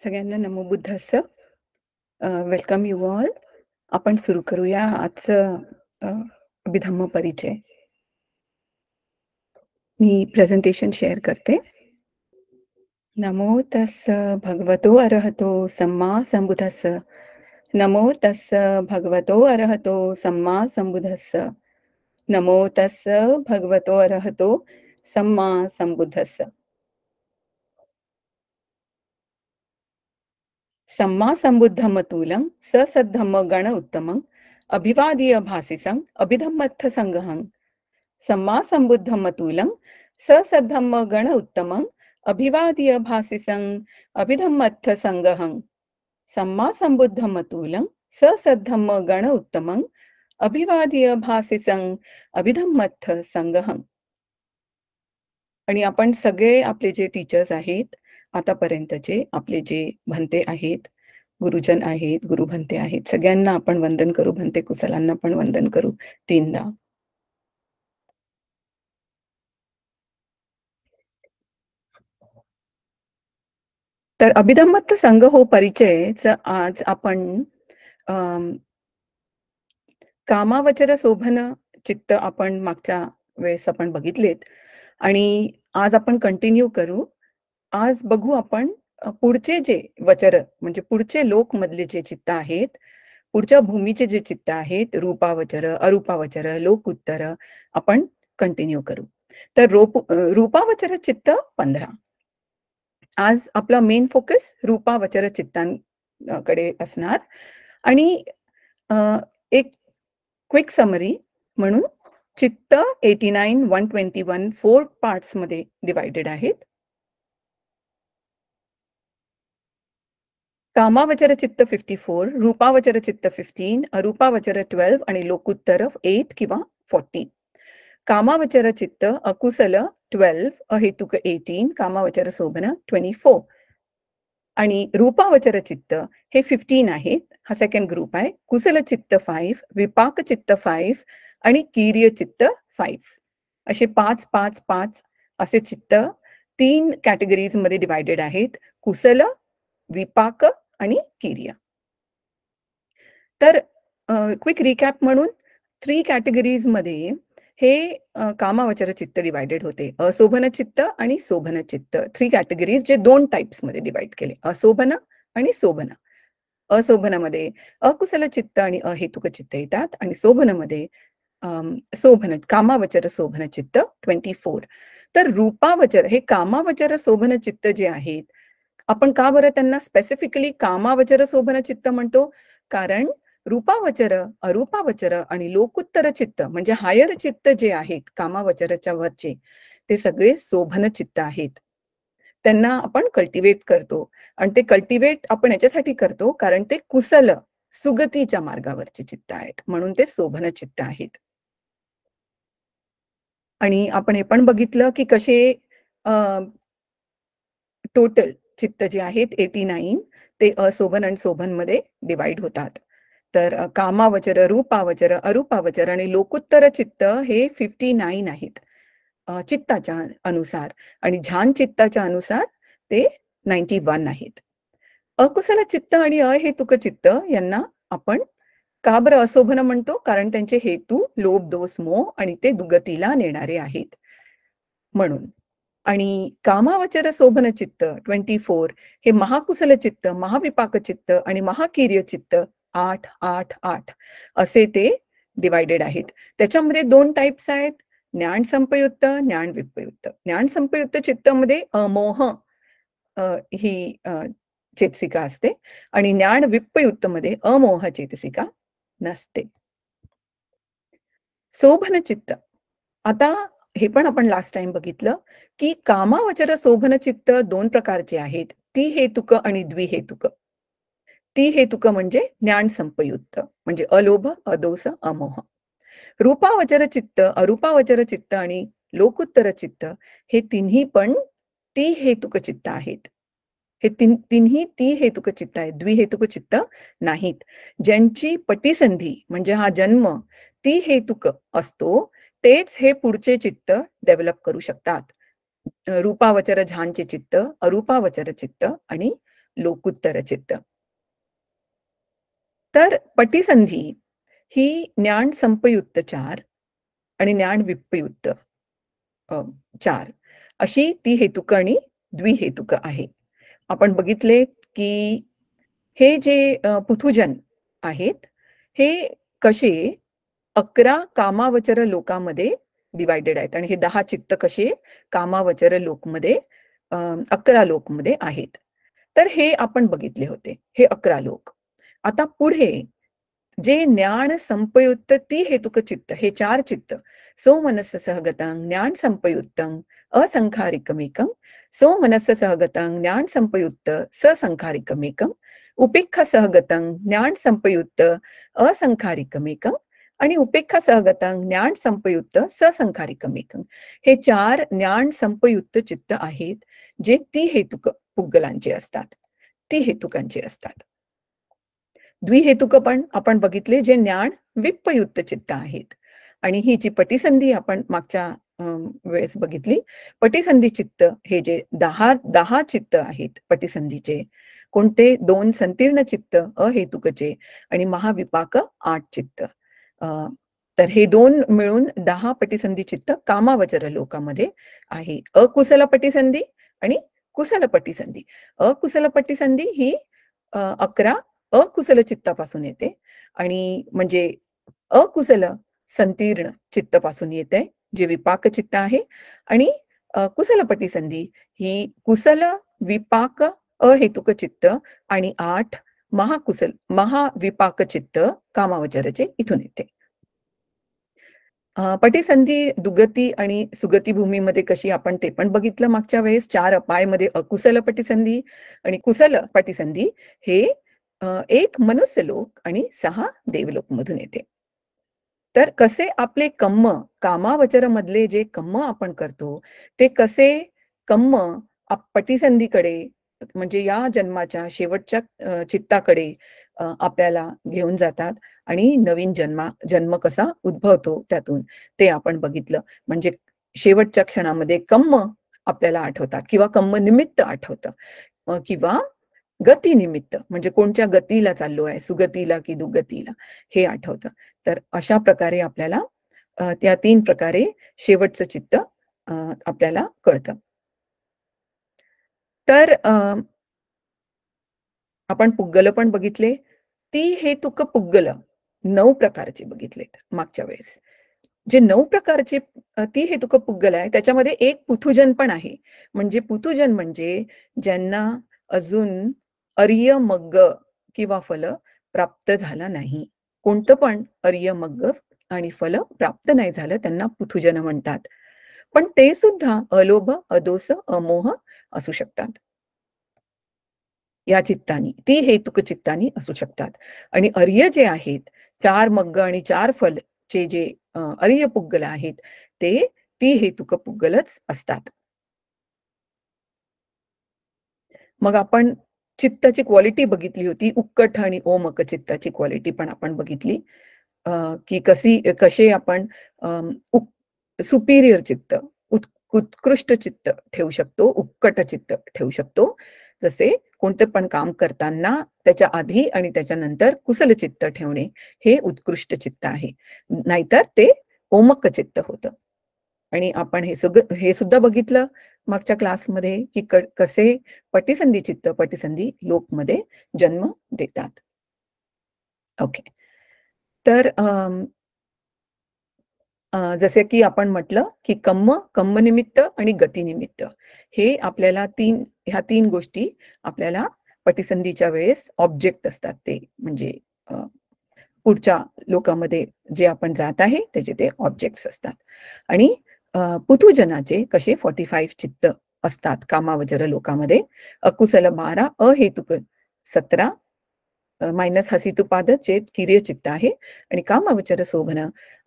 सगळ्यांना नमो बुद्धस्स. Welcome you all. आपण सुरू करूया आजचं अभिधम्म परिचय. मी प्रेझेंटेशन शेअर करते. नमो तस्स भगवतो अरहतो सम्मा संबुद्धस्स. नमो तस्स भगवतो अरहतो सम्मा संबुद्धस्स. नमो तस्स भगवतो अरहतो सम्मा संबुद्धस्स. सम्मा संबुद्धमतुलं ससद्धम्म गण उत्तमं अभिवादीय भासिसं अभिधम्मत्थ संगहं. सम्मा संबुद्धमतुलं ससद्धम्म गण उत्तमं अभिवादीय भासिसं अभिधम्मत्थ संगहं. सम्मा संबुद्धमतुलं ससद्धम्म गण उत्तमं अभिवादीय भासिसं अभिधम्मत्थ संगहं. आणि आपण सगळे आपले जे टीचर्स आहेत, आतापर्यंतचे आपले जे भंते आहेत, गुरुजन आहेत, गुरुभंते आहेत, सगळ्यांना आपण वंदन करू. भंते कुशलांना पण वंदन करू 3दा. तर अभिधम्मत्थ संघ हो परिचयच आज आपण अम, कामावचर शोभन चित्त आपण मागच्या वेळेस आपण बघितलेत आणि आज आपण कंटिन्यू करू. आज बघू आपण पुढचे जे वचर म्हणजे पुढचे लोक मधले जे चित्त आहेत, पुढच्या भूमीचे जे चित्त आहेत, रूपावचर, अरूपावचर, लोक उत्तर आपण कंटिन्यू करू. तर रूपावचर चित्त 15. आज आपला मेन फोकस रूपावचर चित्तांकडे असणार आणि अ, एक क्विक समरी म्हणून चित्त 89, 121 4 पार्ट्स मध्ये डिवाइडेड आहेत. कामावचर चित्त 54, रूपावचर चित्त 15, अरूपावचर 12 आणि लोकुत्तर 8 किंवा 40. कामावचर चित्त अकुशल 12, अहेतुक 18, कामावचर शोभन 24 आणि रूपावचर चित्त हे 15 आहेत. हा सेकंड ग्रुप आहे. कुशल चित्त 5, विपाक चित्त 5 आणि कीर्य चित्त 5. असे 5 5 5 असे चित्त 3 कॅटेगरीज मध्ये डिवाइडेड आहेत. कुशल, विपाक आणि कीर्य. तर क्विक रिकॅप म्हणून 3 कॅटेगरीज मध्ये हे कामावचर चित्त डिवाइडेड होते. अशोभन चित्त आणि शोभन चित्त. 3 कॅटेगरीज जे 2 टाइप्स मध्ये डिवाइड केले. अशोभन आणि शोभन. अशोभनामध्ये अकुशल चित्त आणि अहेतुक चित्त येतात आणि शोभनामध्ये शोभन कामावचर शोभन चित्त 24. तर रूपावचर हे कामावचर शोभन चित्त जे आहेत, आपण का बरं त्यांना स्पेसिफिकली कामावचर शोभन चित्त म्हणतो? कारण रूपावचर, अरूपावचर आणि लोकुत्तर चित्त म्हणजे हायर चित्त जे आहेत कामावचरच्या वरचे, ते सगळे शोभन चित्त आहेत. त्यांना आपण कल्टिवेट करतो आणि ते कल्टिवेट आपण याच्यासाठी करतो कारण ते कुशल, सुगतीच्या मार्गावरचे चित्त आहेत, म्हणून ते शोभन चित्त आहेत. आणि आपण हे पण बघितलं की कसे टोटल चित्त जे आहेत 89 ते अशोभन आणि शोभन मध्ये डिवाइड होतात. तर कामावचर, रूपावचर, अरूपावचर आणि लोकुत्तर चित्त हे 59 आहेत चित्ताच्या अनुसार आणि झान चित्ताच्या अनुसार ते 91 आहेत. अकुशल चित्त आणि अहेतुक चित्त यांना आपण का बरं अशोभन म्हणतो? कारण त्यांचे हेतू लोभ, दोष, मोह आणि ते दुगतीला नेणारे आहेत म्हणून. आणि कामावचर शोभन चित्त 24 हे महाकुशल चित्त, महाविपाक चित्त आणि महाकीर्य चित्त 8 8 8 असे ते डिवाइडेड आहेत. त्याच्यामध्ये 2 टाइप्स आहेत. ज्ञान संपयुक्त, ज्ञान विपयुक्त. ज्ञान संपयुक्त चित्तामध्ये अमोह ही चेतसिका असते आणि ज्ञान विपयुक्त मध्ये अमोह चेतसिका नसते. शोभन चित्त. आता हे पण आपण लास्ट टाइम बघितलं की कामावचर शोभन चित्त 2 प्रकारचे आहेत. ती हेतुक आणि द्विहेतुक. ती हेतुक म्हणजे ज्ञान संपयुक्त म्हणजे अलोभ, अदोष, अमोह. रूपावचर चित्त, अरूपावचर चित्त आणि लोकुत्तर चित्त हे तिन्ही पण ती हेतुक चित्त आहेत. हे तिन्ही ती हेतुक चित्त आहेत, द्विहेतुक चित्त नाहीत. ज्यांची पटीसंधी म्हणजे हा जन्म ती हेतुक असतो, तेच हे पुढचे चित्त डेव्हलप करू शकतात. रूपावचर झांचे चित्त, अरूपावचर चित्त आणि लोकुत्तर चित्त. तर पटीसंधी ही ज्ञान संपयुक्त 4 आणि ज्ञान विप्पयुक्त 4 अशी ती हेतुक आणि द्विहेतुक आहे. आपण बघितले की हे जे पुथुजन आहेत, हे कसे 11 कामावचर लोकामध्ये डिव्हायडेड आहेत आणि हे 10 चित्त कसे कामावचर लोकमध्ये 11 लोकमध्ये आहेत. तर हे आपण बघितले होते, हे 11 लोक. आता पुढे जे ज्ञान संपयुक्त ती हेतुक चित्त, हे 4 चित्त, सोमनस्स सहगतं ज्ञान संपयुक्तं असंखारिकमेकं, सोमनस्स सहगतं ज्ञान संपयुक्त ससंखारिकमेकं, उपेक्षा सहगतं ज्ञान संपयुक्त असंखारिकमेकं आणि उपेक्षा सहगतं ज्ञान संपयुक्त ससंखारिकमेकं. हे 4 ज्ञान संपयुक्त चित्त आहेत, जे ती हेतुक पुद्गलांचे असतात, ती हेतुकांचे असतात. द्विहेतुक पण आपण बघितले, जे ज्ञान विप्पयुक्त चित्त आहेत. आणि ही जी पटीसंधी आपण मागच्या वेळेस बघितली, पटीसंधी चित्त हे जे 10 चित्त आहेत पटीसंधीचे, कोणते 2 संतीर्ण चित्त अहेतुकचे आणि महाविपाक 8 चित्त. तर हे 2 मिळून 10 पटीसंधी चित्त कामावचर लोकामध्ये आहे. अकुशल पटीसंधी आणि कुशल पटीसंधी. अकुशल पटीसंधी ही 11 अकुशल चित्तापासून येते आणि म्हणजे अकुशल संतीर्ण चित्तापासून येते, जे विपाक चित्त आहे. आणि कुशल पटीसंधी ही कुशल विपाक अहेतुक चित्त आणि 8 महाविपाक चित्त कामावचरचे इथून येते. पटीसंधी दुगती आणि सुगती भूमीमध्ये कशी आपण ते पण बघितलं मागच्या वेळेस. 4 अपायमध्ये अकुशल पटीसंधी आणि कुशल पटीसंधी हे 1 मनुष्यलोक आणि 6 देवलोक मधून येते. तर कसे आपले कम्म, कामावचर मधले जे कम्म आपण करतो, ते कसे कम्म पटीसंधीकडे म्हणजे या जन्माच्या शेवटच्या चित्ताकडे आपल्याला घेऊन जातात आणि नवीन जन्म कसा उद्भवतो त्यातून, ते आपण बघितलं. म्हणजे शेवटच्या क्षणामध्ये कम्म आपल्याला आठवतात किंवा कम्म निमित्त आठवतं किंवा गतिनिमित्त म्हणजे कोणत्या गतीला चाललो आहे, सुगतीला की दुगतीला, हे आठवतं. तर अशा प्रकारे आपल्याला त्या 3 प्रकारे शेवटचं चित्त आपल्याला कळतं. तर आपण पुद्गल पण बघितले. ती हेतुक पुद्गल 9 प्रकारचे बघितलेत मागच्या वेळेस. जे 9 प्रकारचे ती हेतुक पुद्गल आहे, त्याच्यामध्ये एक पुथुजन पण आहे. म्हणजे पुथुजन म्हणजे ज्यांना अजून अर्य मग्ग किंवा फल प्राप्त झालं नाही. कोणतं पण अर्य मग्ग आणि फल प्राप्त नाही झालं, त्यांना पुथुजन म्हणतात. पण ते सुद्धा अलोभ, अदोष, अमोह असू शकतात. या चित्तानी, ती हेतुक चित्तानी असू शकतात. आणि अर्य जे आहेत, 4 मग्ग आणि 4 फलचे जे अर्य पुद्गल आहेत, ते ती हेतुक पुद्गलच असतात. मग आपण चित्ताची क्वालिटी बघितली होती. उत्कट आणि ओमक चित्ताची क्वालिटी पण आपण बघितली. की कसे आपण सुपिरियर चित्त, उत्कृष्ट चित्त ठेवू शकतो, उत्कट चित्त ठेवू शकतो. जसे कोणते पण काम करताना त्याच्या आधी आणि त्याच्यानंतर कुशल चित्त ठेवणे हे उत्कृष्ट चित्त आहे. नाहीतर ते ओमक चित्त होतं. आणि आपण हे सुद्धा बघितलं मागच्या क्लासमध्ये की कसे पटीसंधी चित्त पटीसंधी लोकमध्ये जन्म देतात. ओके. तर जसे की आपण म्हटलं की कम्म निमित्त आणि गतिनिमित्त हे आपल्याला ह्या 3 गोष्टी आपल्याला पटीसंधीच्या वेळेस ऑब्जेक्ट असतात. ते म्हणजे पुढच्या लोकामध्ये जे आपण जात आहे त्याचे ते ऑब्जेक्ट्स असतात. आणि पुथुजनाचे कसे 45 चित्त असतात कामावचर लोकामध्ये. अकुशल 12, अहेतुक 17, मायनस हसितुपाद जे किर्य चित्त आहे आणि कामावचर शोभन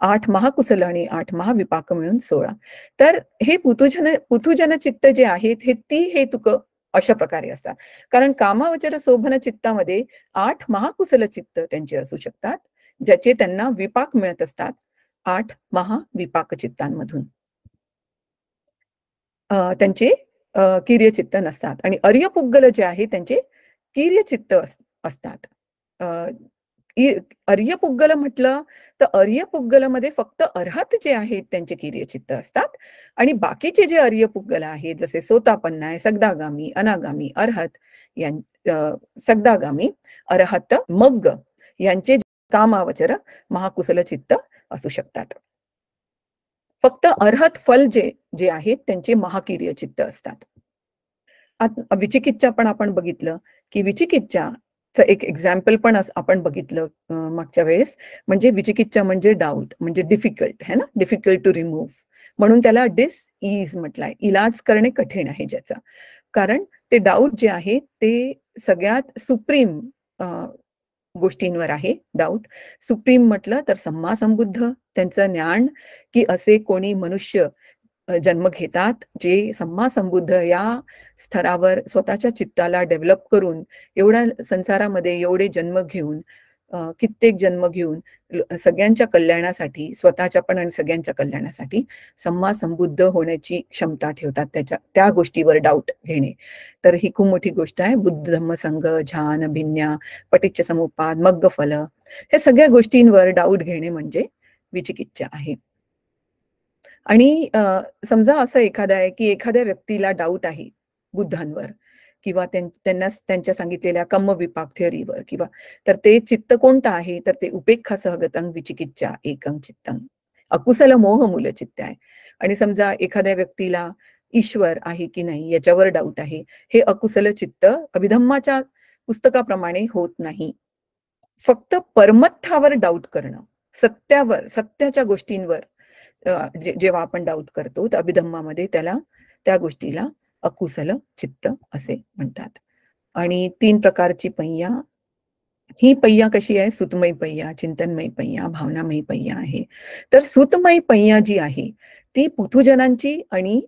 8 महाकुशल आणि 8 महाविपाक मिळून 16. तर हे पुथुजन चित्त जे आहेत हे ती हेतुक अशा प्रकारे असतात. कारण कामावचर शोभन चित्तामध्ये 8 महाकुशल चित्त त्यांचे असू शकतात, ज्याचे त्यांना विपाक मिळत असतात 8 महाविपाक चित्तांमधून. त्यांचे किर्य चित्त नसतात आणि अर्य पुद्गल जे आहे त्यांचे कीर्यचित्त असतात. अ, अर्यपुग्गल म्हटलं तर अर्यपुग्गलमध्ये फक्त अर्हत जे आहेत त्यांचे कीर्यचित्त असतात आणि बाकीचे जे अर्यपुग्गल आहेत जसे सोतापन्नाय, सगदागामी, अनागामी, अर्हत सगदागामी, अर्हत, मग्ग यांचे कामावचर महाकुशल चित्त असू शकतात. फक्त अर्हत फल जे जे आहेत त्यांचे महाकीर्य चित्त असतात. विचिकिच्छा पण आपण बघितलं, की विचिकिच्छाचं एक एक्झाम्पल पण आपण बघितलं मागच्या वेळेस. म्हणजे विचिकिच्छा म्हणजे डाऊट, म्हणजे डिफिकल्ट है ना, डिफिकल्ट टू रिमूव्ह. म्हणून त्याला डिसईज म्हटलाय. इलाज करणे कठीण आहे ज्याचा. कारण ते डाऊट जे आहे ते सगळ्यात सुप्रीम गोष्टींवर आहे डाऊट. सुप्रीम म्हटलं तर सम्मा संबुद्ध त्यांचं ज्ञान, की असे कोणी मनुष्य जन्म घेतात जे सम्मा संबुद्ध या स्तरावर स्वतःच्या चित्ताला डेव्हलप करून एवढ्या संसारामध्ये एवढे जन्म घेऊन कित्येक जन्म घेऊन सगळ्यांच्या कल्याणासाठी, स्वतःच्या पण आणि सगळ्यांच्या कल्याणासाठी सम्मा संबुद्ध होण्याची क्षमता ठेवतात. त्या गोष्टीवर डाऊट घेणे तर ही खूप मोठी गोष्ट आहे. बुद्ध धम्म संघ, ध्यान, भिन्या, पटिच्च समुप्पाद, मग्ग फल, हे सगळ्या गोष्टींवर डाऊट घेणे म्हणजे विचिकिच्छा आहे. आणि समजा असं एखादं आहे की एखाद्या व्यक्तीला डाऊट आहे बुद्धांवर किंवा त्यांना त्यांच्या सांगितलेल्या कम्म विपाक थिअरीवर, किंवा तर ते चित्त कोणतं आहे तर ते उपेक्षा सहगतं विचिकिच्छा एकं चित्तं, अकुशल मोह मूल चित्त आहे. आणि समजा एखाद्या व्यक्तीला ईश्वर आहे की नाही याच्यावर डाऊट आहे, हे अकुशल चित्त अभिधम्माच्या पुस्तकाप्रमाणे होत नाही. फक्त परमत्थावर डाऊट करणं, सत्यावर, सत्याच्या गोष्टींवर जेव्हा आपण डाऊट करतो तर अभिधम्मामध्ये त्या गोष्टीला अकुशल चित्त असे म्हणतात. आणि 3 प्रकारची पय्या. ही पय्या कशी आहे? सुतमयी पय्या, चिंतनमयी पय्या, भावनामयी पय्या आहे. तर सुतमयी पय्या जी आहे ती पुथुजनांची आणि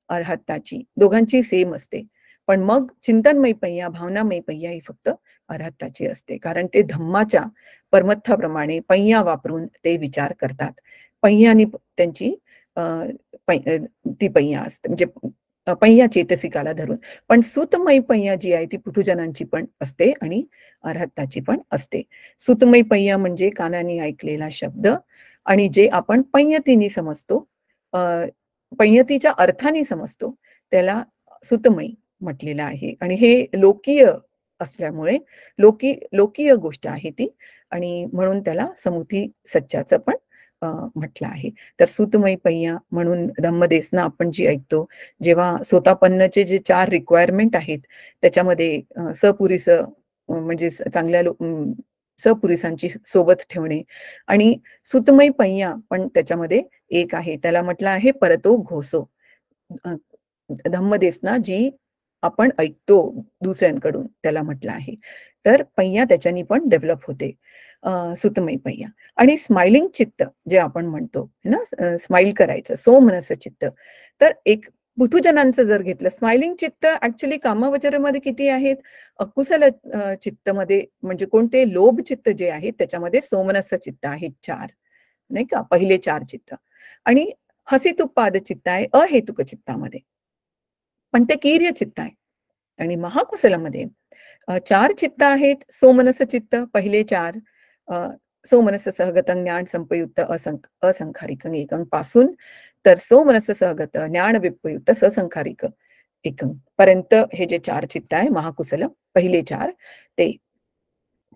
अर्हताची दोघांची सेम असते. पण मग चिंतनमयी पय्या, भावनामयी पय्या ही फक्त अर्हताची असते. कारण ते धम्माच्या परमत्थाप्रमाणे पय्या वापरून ते विचार करतात. पय्यानी त्यांची ती पय्या असते, म्हणजे पय्या चेतसिकाला धरून. पण सुतमयी पय्या जी आहे ती पुथुजनांची पण असते आणि अर्हताची पण असते. सुतमयी पय्या म्हणजे कानाने ऐकलेला शब्द आणि जे आपण पय्यतीने समजतो, पय्यतीच्या अर्थाने समजतो, त्याला सुतमयी म्हटलेलं आहे. आणि हे लोकीय असल्यामुळे लोकीय गोष्ट आहे ती, आणि म्हणून त्याला समुथी सच्चाचं पण म्हटलं आहे. तर सुतमयी पय्या म्हणून धम्मदेसना आपण जी ऐकतो, जेव्हा सोतापन्नचे जे 4 रिक्वायरमेंट आहेत त्याच्यामध्ये सपुरीस म्हणजे चांगल्या सपुरीसांची सोबत ठेवणे, आणि सुतमयी पय्या पण त्याच्यामध्ये एक आहे, त्याला म्हटलं आहे परतो घोसो. धम्मदेसना जी आपण ऐकतो दुसऱ्यांकडून त्याला म्हटलं आहे. तर पय्या त्याच्यानी पण डेव्हलप होते, सुतमयी पय्या. आणि स्माइलिंग चित्त जे आपण म्हणतो ना, स्माइल करायचं, सोमनस चित्त. तर एक पुथुजनांचं जर घेतलं स्माइलिंग चित्त, ऍक्च्युली कामवचरमध्ये किती आहेत? अकुशल चित्तमध्ये म्हणजे कोणते? लोभ चित्त जे आहेत त्याच्यामध्ये सोमनस चित्त आहेत 4, नाही का, पहिले 4 चित्त. आणि हसितुपाद चित्त आहे अहेतुक चित्तामध्ये, पण ते कीर्य चित्त आहे. आणि महाकुशलमध्ये 4 चित्त आहेत. सोमनस चित्त पहिले 4, सोमनस सहगतं ज्ञान संपयुक्त असंखारिक एकं पासून तर सोमनस सहगत ज्ञान विपयुक्त ससंखारिक एकं पर्यंत हे जे 4 चित्त आहे महाकुशल पहिले 4 ते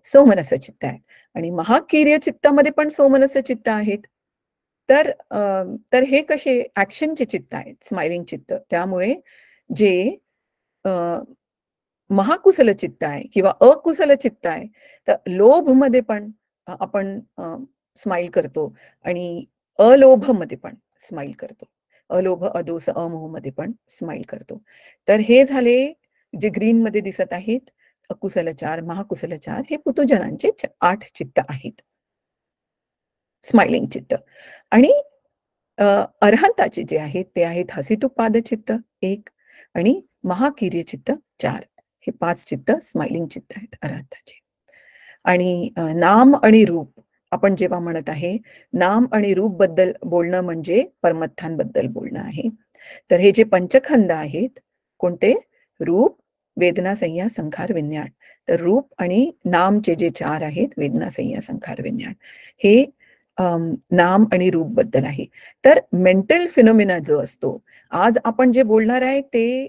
सोमनस चित्त आहे. आणि महाकीर्य चित्तामध्ये पण सोमनस चित्त आहेत. तर हे कसे ऍक्शनचे चित्त आहेत, स्माइलिंग चित्त. त्यामुळे जे महाकुशल चित्त आहे किंवा अकुशल चित्त आहे, तर लोभ मध्ये पण आपण स्माइल करतो आणि अलोभ मध्ये पण स्माइल करतो. अलोभ, अदोष, अमोह मध्ये पण स्माइल करतो. तर हे झाले जे ग्रीन मध्ये दिसत आहेत अकुशल 4, महाकुशल 4, हे पुथुजनांचे 8 चित्त आहेत, स्माइलिंग चित्त. आणि अर्हंताचे जे आहेत ते आहेत हसितुपाद चित्त 1 आणि महाकीर्य चित्त 4. हे 5 चित्त स्माइलिंग चित्त आहेत अर्हंताचे. आणि नाम आणि रूप आपण जेव्हा म्हणत आहे, नाम आणि रूप बद्दल बोलणं म्हणजे परमत्थांबद्दल बोलणं आहे. तर हे जे पंचखंड आहेत कोणते? रूप, वेदना, संज्ञा, संखार, विज्ञान. तर रूप आणि नामचे जे 4 आहेत, वेदना, संज्ञा, संखार, विज्ञान, हे नाम आणि रूप बद्दल आहे. तर मेंटल फिनोमिना जो असतो, आज आपण जे बोलणार आहे ते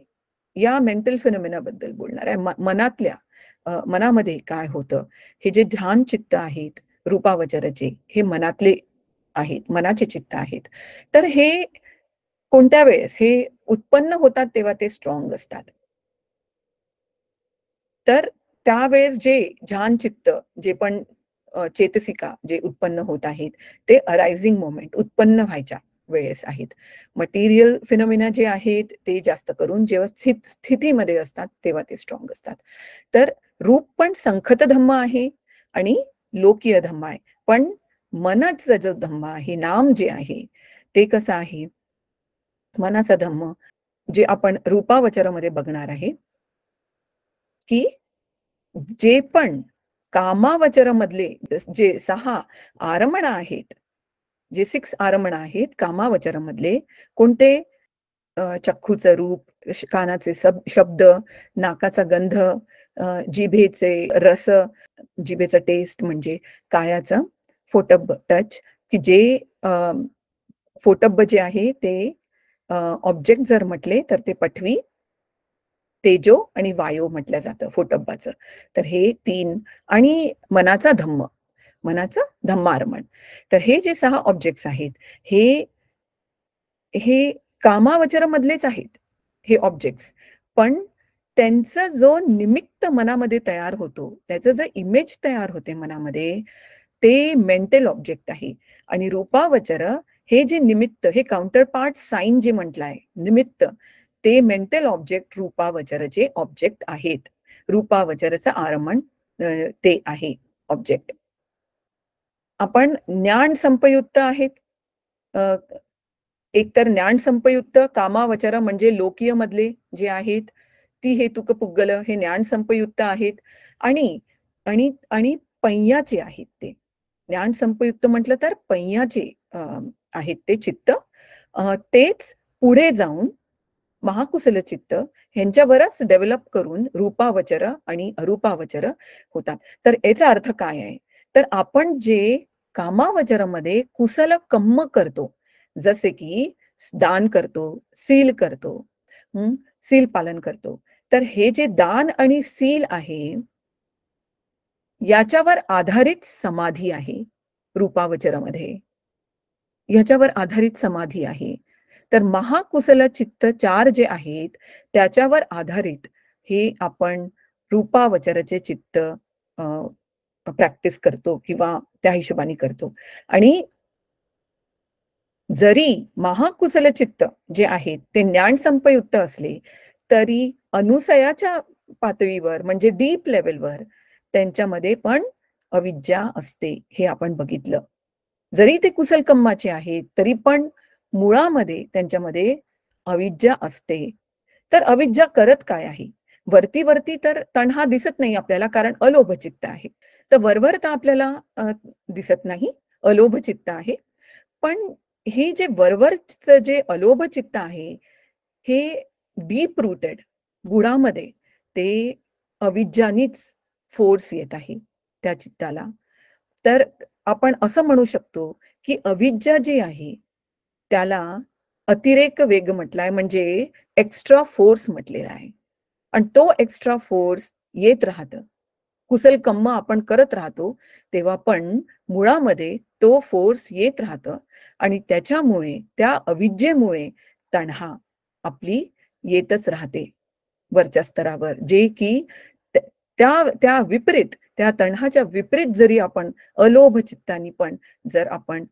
या मेंटल फिनोमिना बद्दल बोलणार आहे. मनातल्या मनामध्ये काय होतं, हे जे ध्यान चित्त आहेत रूपावचरचे, हे मनातले आहेत, मनाचे चित्त आहेत. तर हे कोणत्या वेळेस हे उत्पन्न होतात तेव्हा ते स्ट्रॉंग असतात. तर त्यावेळेस जे ध्यान चित्त जे पण चेतसिका जे उत्पन्न होत आहेत, ते अरायझिंग मोमेंट उत्पन्न व्हायच्या वेळेस आहेत. मटेरियल फिनोमिना जे आहेत ते जास्त करून जेव्हा स्थितीमध्ये असतात तेव्हा ते स्ट्रॉंग असतात. तर रूप पण संखत धम्म आहे आणि लोकीय धम्म आहे. पण मनाचा जो धम्म आहे, नाम जे आहे, ते कसं आहे? मनाचा धम्म जे आपण रूपावचरामध्ये बघणार आहे, की जे पण कामावचरमधले जे 6 आरमण आहेत, जे 6 आरमण आहेत कामावचरमधले, कोणते? चक्षूचं रूप, कानाचे शब्द, नाकाचा गंध, जिभेचे रस, जिभेचा टेस्ट म्हणजे कायाचं फोटब्ब टच, की जे फोटब्ब जे आहे ते ऑब्जेक्ट जर म्हटले तर ते पठवी, तेजो आणि वायो म्हटलं जातं फोटब्बाचं. तर हे 3 आणि मनाचा धम्म, मनाचं धम्मारमण. तर हे जे 6 ऑब्जेक्ट्स आहेत, हे हे कामावचरमधलेच आहेत, हे ऑब्जेक्ट्स. पण त्यांचा जो निमित्त मनामध्ये तयार होतो, त्याचं जे इमेज तयार होते मनामध्ये, ते मेंटल ऑब्जेक्ट आहे. आणि रूपावचर हे जे निमित्त, हे काउंटर पार्ट साइन जे म्हटलं आहे, निमित्त, ते मेंटल ऑब्जेक्ट रूपावचरचे ऑब्जेक्ट आहेत. रूपावचरचं आरमण ते आहे ऑब्जेक्ट. आपण ज्ञान संपयुक्त आहेत. एकतर ज्ञान संपयुक्त कामावचर म्हणजे लोकीय मधले जे आहेत, ती हेतुक पुद्गल हे ज्ञान संपयुक्त आहेत. आणि आणि आणि पय्याचे आहेत ते. ज्ञान संपयुक्त म्हटलं तर पय्याचे आहेत ते चित्त. तेच पुढे जाऊन महाकुशल चित्त ह्यांच्यावरच डेव्हलप करून रूपावचर आणि अरूपावचर होतात. तर याचा अर्थ काय आहे? तर आपण जे कामावचरमध्ये कुशल कर्म करतो, जसे की दान करतो, सील करतो, सील पालन करतो. तर हे जे दान आणि सील आहे, याच्यावर आधारित समाधी आहे रूपावचरमध्ये. ह्याच्यावर आधारित समाधी आहे. तर महाकुशल चित्त 4 जे आहेत, त्याच्यावर आधारित हे आपण रूपावचरचे चित्त प्रॅक्टिस करतो किंवा त्या हिशोबाने करतो. आणि जरी महाकुशल चित्त जे आहेत ते ज्ञान संपयुक्त असले, तरी अनुसयाच्या पातळीवर म्हणजे डीप लेव्हलवर त्यांच्यामध्ये पण अविद्या असते, हे आपण बघितलं. जरी ते कुशल कर्माचे आहेत, तरी पण मुळामध्ये त्यांच्यामध्ये अविद्या असते. तर अविद्या करत काय आहे? वरती वरती तर तण्हा दिसत नाही आपल्याला, कारण अलोभ चित्त आहे. तर वरवर तर आपल्याला दिसत नाही, अलोभ चित्त आहे. पण हे जे वरवरचं जे अलोभ चित्त आहे, हे डीप रूटेड गुणामध्ये ते अविद्यानीच फोर्स येत आहे त्या चित्ताला. तर आपण असं म्हणू शकतो, की अविद्या जी आहे, त्याला अतिरेक वेग म्हटलाय, म्हणजे एक्स्ट्रा फोर्स म्हटलेला आहे. आणि तो एक्स्ट्रा फोर्स येत राहतं. कुशल कर्म आपण करत राहतो, तेव्हा पण मुळामध्ये तो फोर्स येत राहतं आणि त्याच्यामुळे, त्या अविद्येमुळे तण्हा आपली येतच राहते वरच्या स्तरावर. जे की त्या त्या विपरीत, त्या तण्हाच्या विपरीत जरी आपण अलोभ चित्तानी पण जर आपण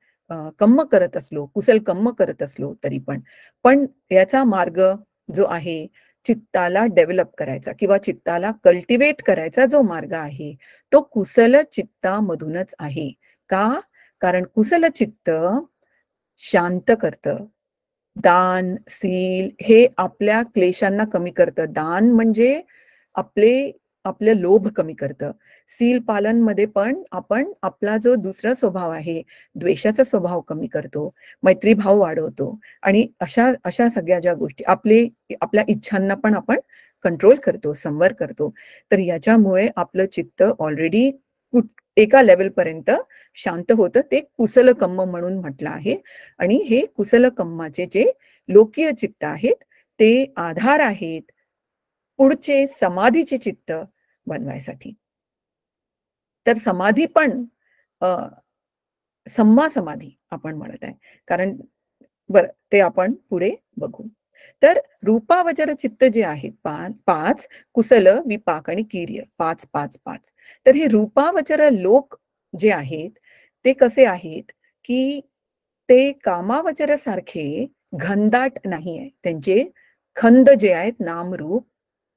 कर्म करत असलो, कुशल कर्म करत असलो तरी पण. पण याचा मार्ग जो आहे, चित्ताला डेव्हलप करायचा किंवा चित्ताला कल्टिवेट करायचा जो मार्ग आहे, तो कुशल चित्तामधूनच आहे. का? कारण कुशल चित्त शांत करतं. दान, सील हे आपल्या क्लेशांना कमी करतं. दान म्हणजे आपले लोभ कमी करतं. सील पालनमध्ये पण आपण आपला जो दुसरा स्वभाव आहे, द्वेषाचा स्वभाव कमी करतो, मैत्रीभाव वाढवतो आणि अशा अशा सगळ्या ज्या गोष्टी आपल्या इच्छांना पण आपण कंट्रोल करतो, संवर करतो. तर याच्यामुळे आपलं चित्त ऑलरेडी एका लेवलपर्यंत शांत होतं. ते कुसलकम्म म्हणून म्हटलं आहे. आणि हे कुसलकम्माचे जे लोकीय चित्त आहेत ते आधार आहेत पुढचे समाधीचे चित्त बनवायसाठी. तर समाधी पण सम्मा समाधी आपण म्हणत आहे. कारण बरं ते आपण पुढे बघू. तर रूपावचर चित्त जे आहेत पाच कुसल, विपाक आणि कीर्य 5-5-5. तर हे रूपावचर लोक जे आहेत ते कसे आहेत की ते कामावचरासारखे घनदाट नाही आहे. त्यांचे खंद जे आहेत नामरूप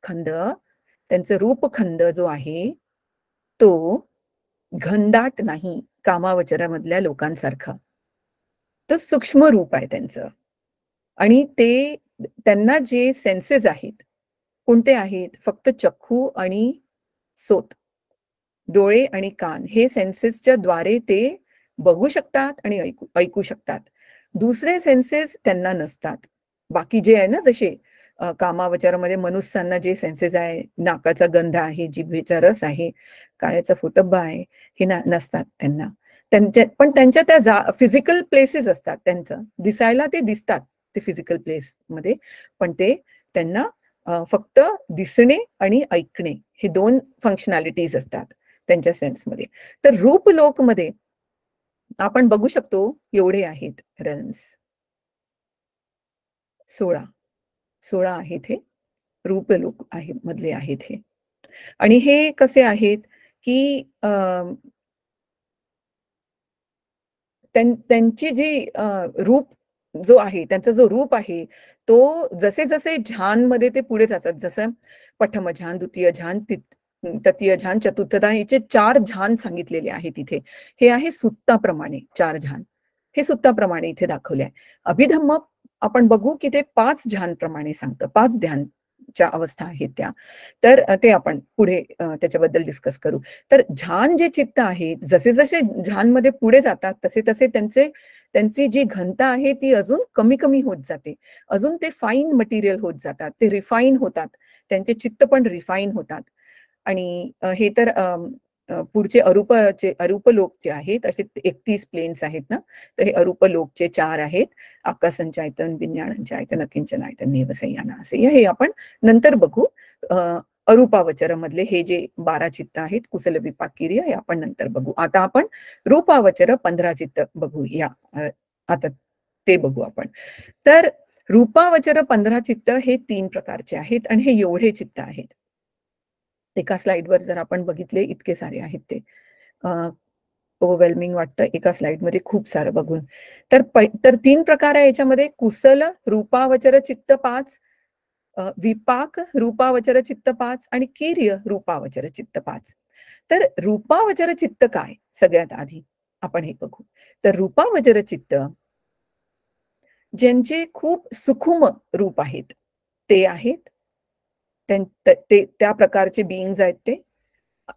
खंद, त्यांचं रूपखंद जो आहे तो घनदाट नाही कामावचरामधल्या लोकांसारखा. तर सूक्ष्म रूप आहे त्यांचं. आणि ते त्यांना जे सेन्सेस आहेत कोणते आहेत? फक्त चक्षू आणि सोत, डोळे आणि कान हे सेन्सेसच्या द्वारे ते बघू शकतात आणि ऐकू शकतात. दुसरे सेन्सेस त्यांना नसतात. बाकी जे आहे ना जसे कामावचरामध्ये मनुष्यांना जे सेन्सेस आहे, नाकाचा गंध आहे, जिभेचा रस आहे, काळ्याचा फुटब्बा आहे, हे नसतात त्यांना. पण त्यांच्या त्या फिजिकल प्लेसेस असतात. त्यांचं दिसायला ते दिसतात ते फिजिकल प्लेस मध्ये, पण ते त्यांना फक्त दिसणे आणि ऐकणे हे 2 फंक्शनॅलिटीज असतात त्यांच्या सेन्समध्ये. तर रूपलोकमध्ये आपण बघू शकतो एवढे आहेत रेल्म्स. 16 आहेत हे रूपलोक आहेत मधले आहेत हे. आणि हे कसे आहेत की त्यांची जी रूप जो आहे त्यांचा जो रूप आहे तो जसे जसे ध्यानमध्ये ते पुढे जातात, जसं प्रथम ध्यान, द्वितीय ध्यान, तृतीय ध्यान, चतुर्थ ध्यान, याचे 4 ध्यान सांगितलेले आहेत इथे. हे आहे सुत्ताप्रमाणे 4 ध्यान. हे सुत्ताप्रमाणे इथे दाखवले आहे. अभिधम्म आपण बघू की ते 5 ध्यान प्रमाणे सांगतं, 5 ध्यानच्या अवस्था आहेत त्या. तर ते आपण पुढे त्याच्याबद्दल डिस्कस करू. तर ध्यान जे चित्त आहे जसे जसे ध्यानमध्ये पुढे जातात तसे तसे त्यांची जी घनता आहे ती अजून कमी कमी होत जाते. अजून ते फाईन मटेरियल होत जातात, ते रिफाईन होतात, त्यांचे चित्त पण रिफाईन होतात. आणि हे तर पुढचे अरूप लोक जे आहेत असे 31 प्लेन्स आहेत ना, तर हे अरूप लोकचे 4 आहेत. आकाशंचायतन, विज्ञानंचायतन, अकिंचनायतन, नेवसंयाना असे हे आपण नंतर बघू. अरूपावचर मधले हे जे 12 चित्त आहेत कुशल, विपाक, कीर्य हे आपण नंतर बघू. आता आपण रूपावचर 15 चित्त बघूया. आता ते बघू आपण. तर रूपावचर 15 चित्त हे 3 प्रकारचे आहेत आणि हे एवढे चित्त आहेत. एका स्लाइडवर जर आपण बघितले इतके सारे आहेत ते. ओव्हरवेल्मिंग वाटतं एका स्लाइडमध्ये खूप सारं बघून. तर 3 प्रकार आहे याच्यामध्ये. कुशल रूपावचर चित्त 5, विपाक रूपावचर चित्त 5 आणि कीर्य रूपावचर चित्त 5. तर रूपावचर चित्त काय सगळ्यात आधी आपण हे बघू. तर रूपावचर चित्त ज्यांचे खूप सुखुम रूप आहेत ते आहेत. त्या प्रकारचे बीइंग्ज आहेत ते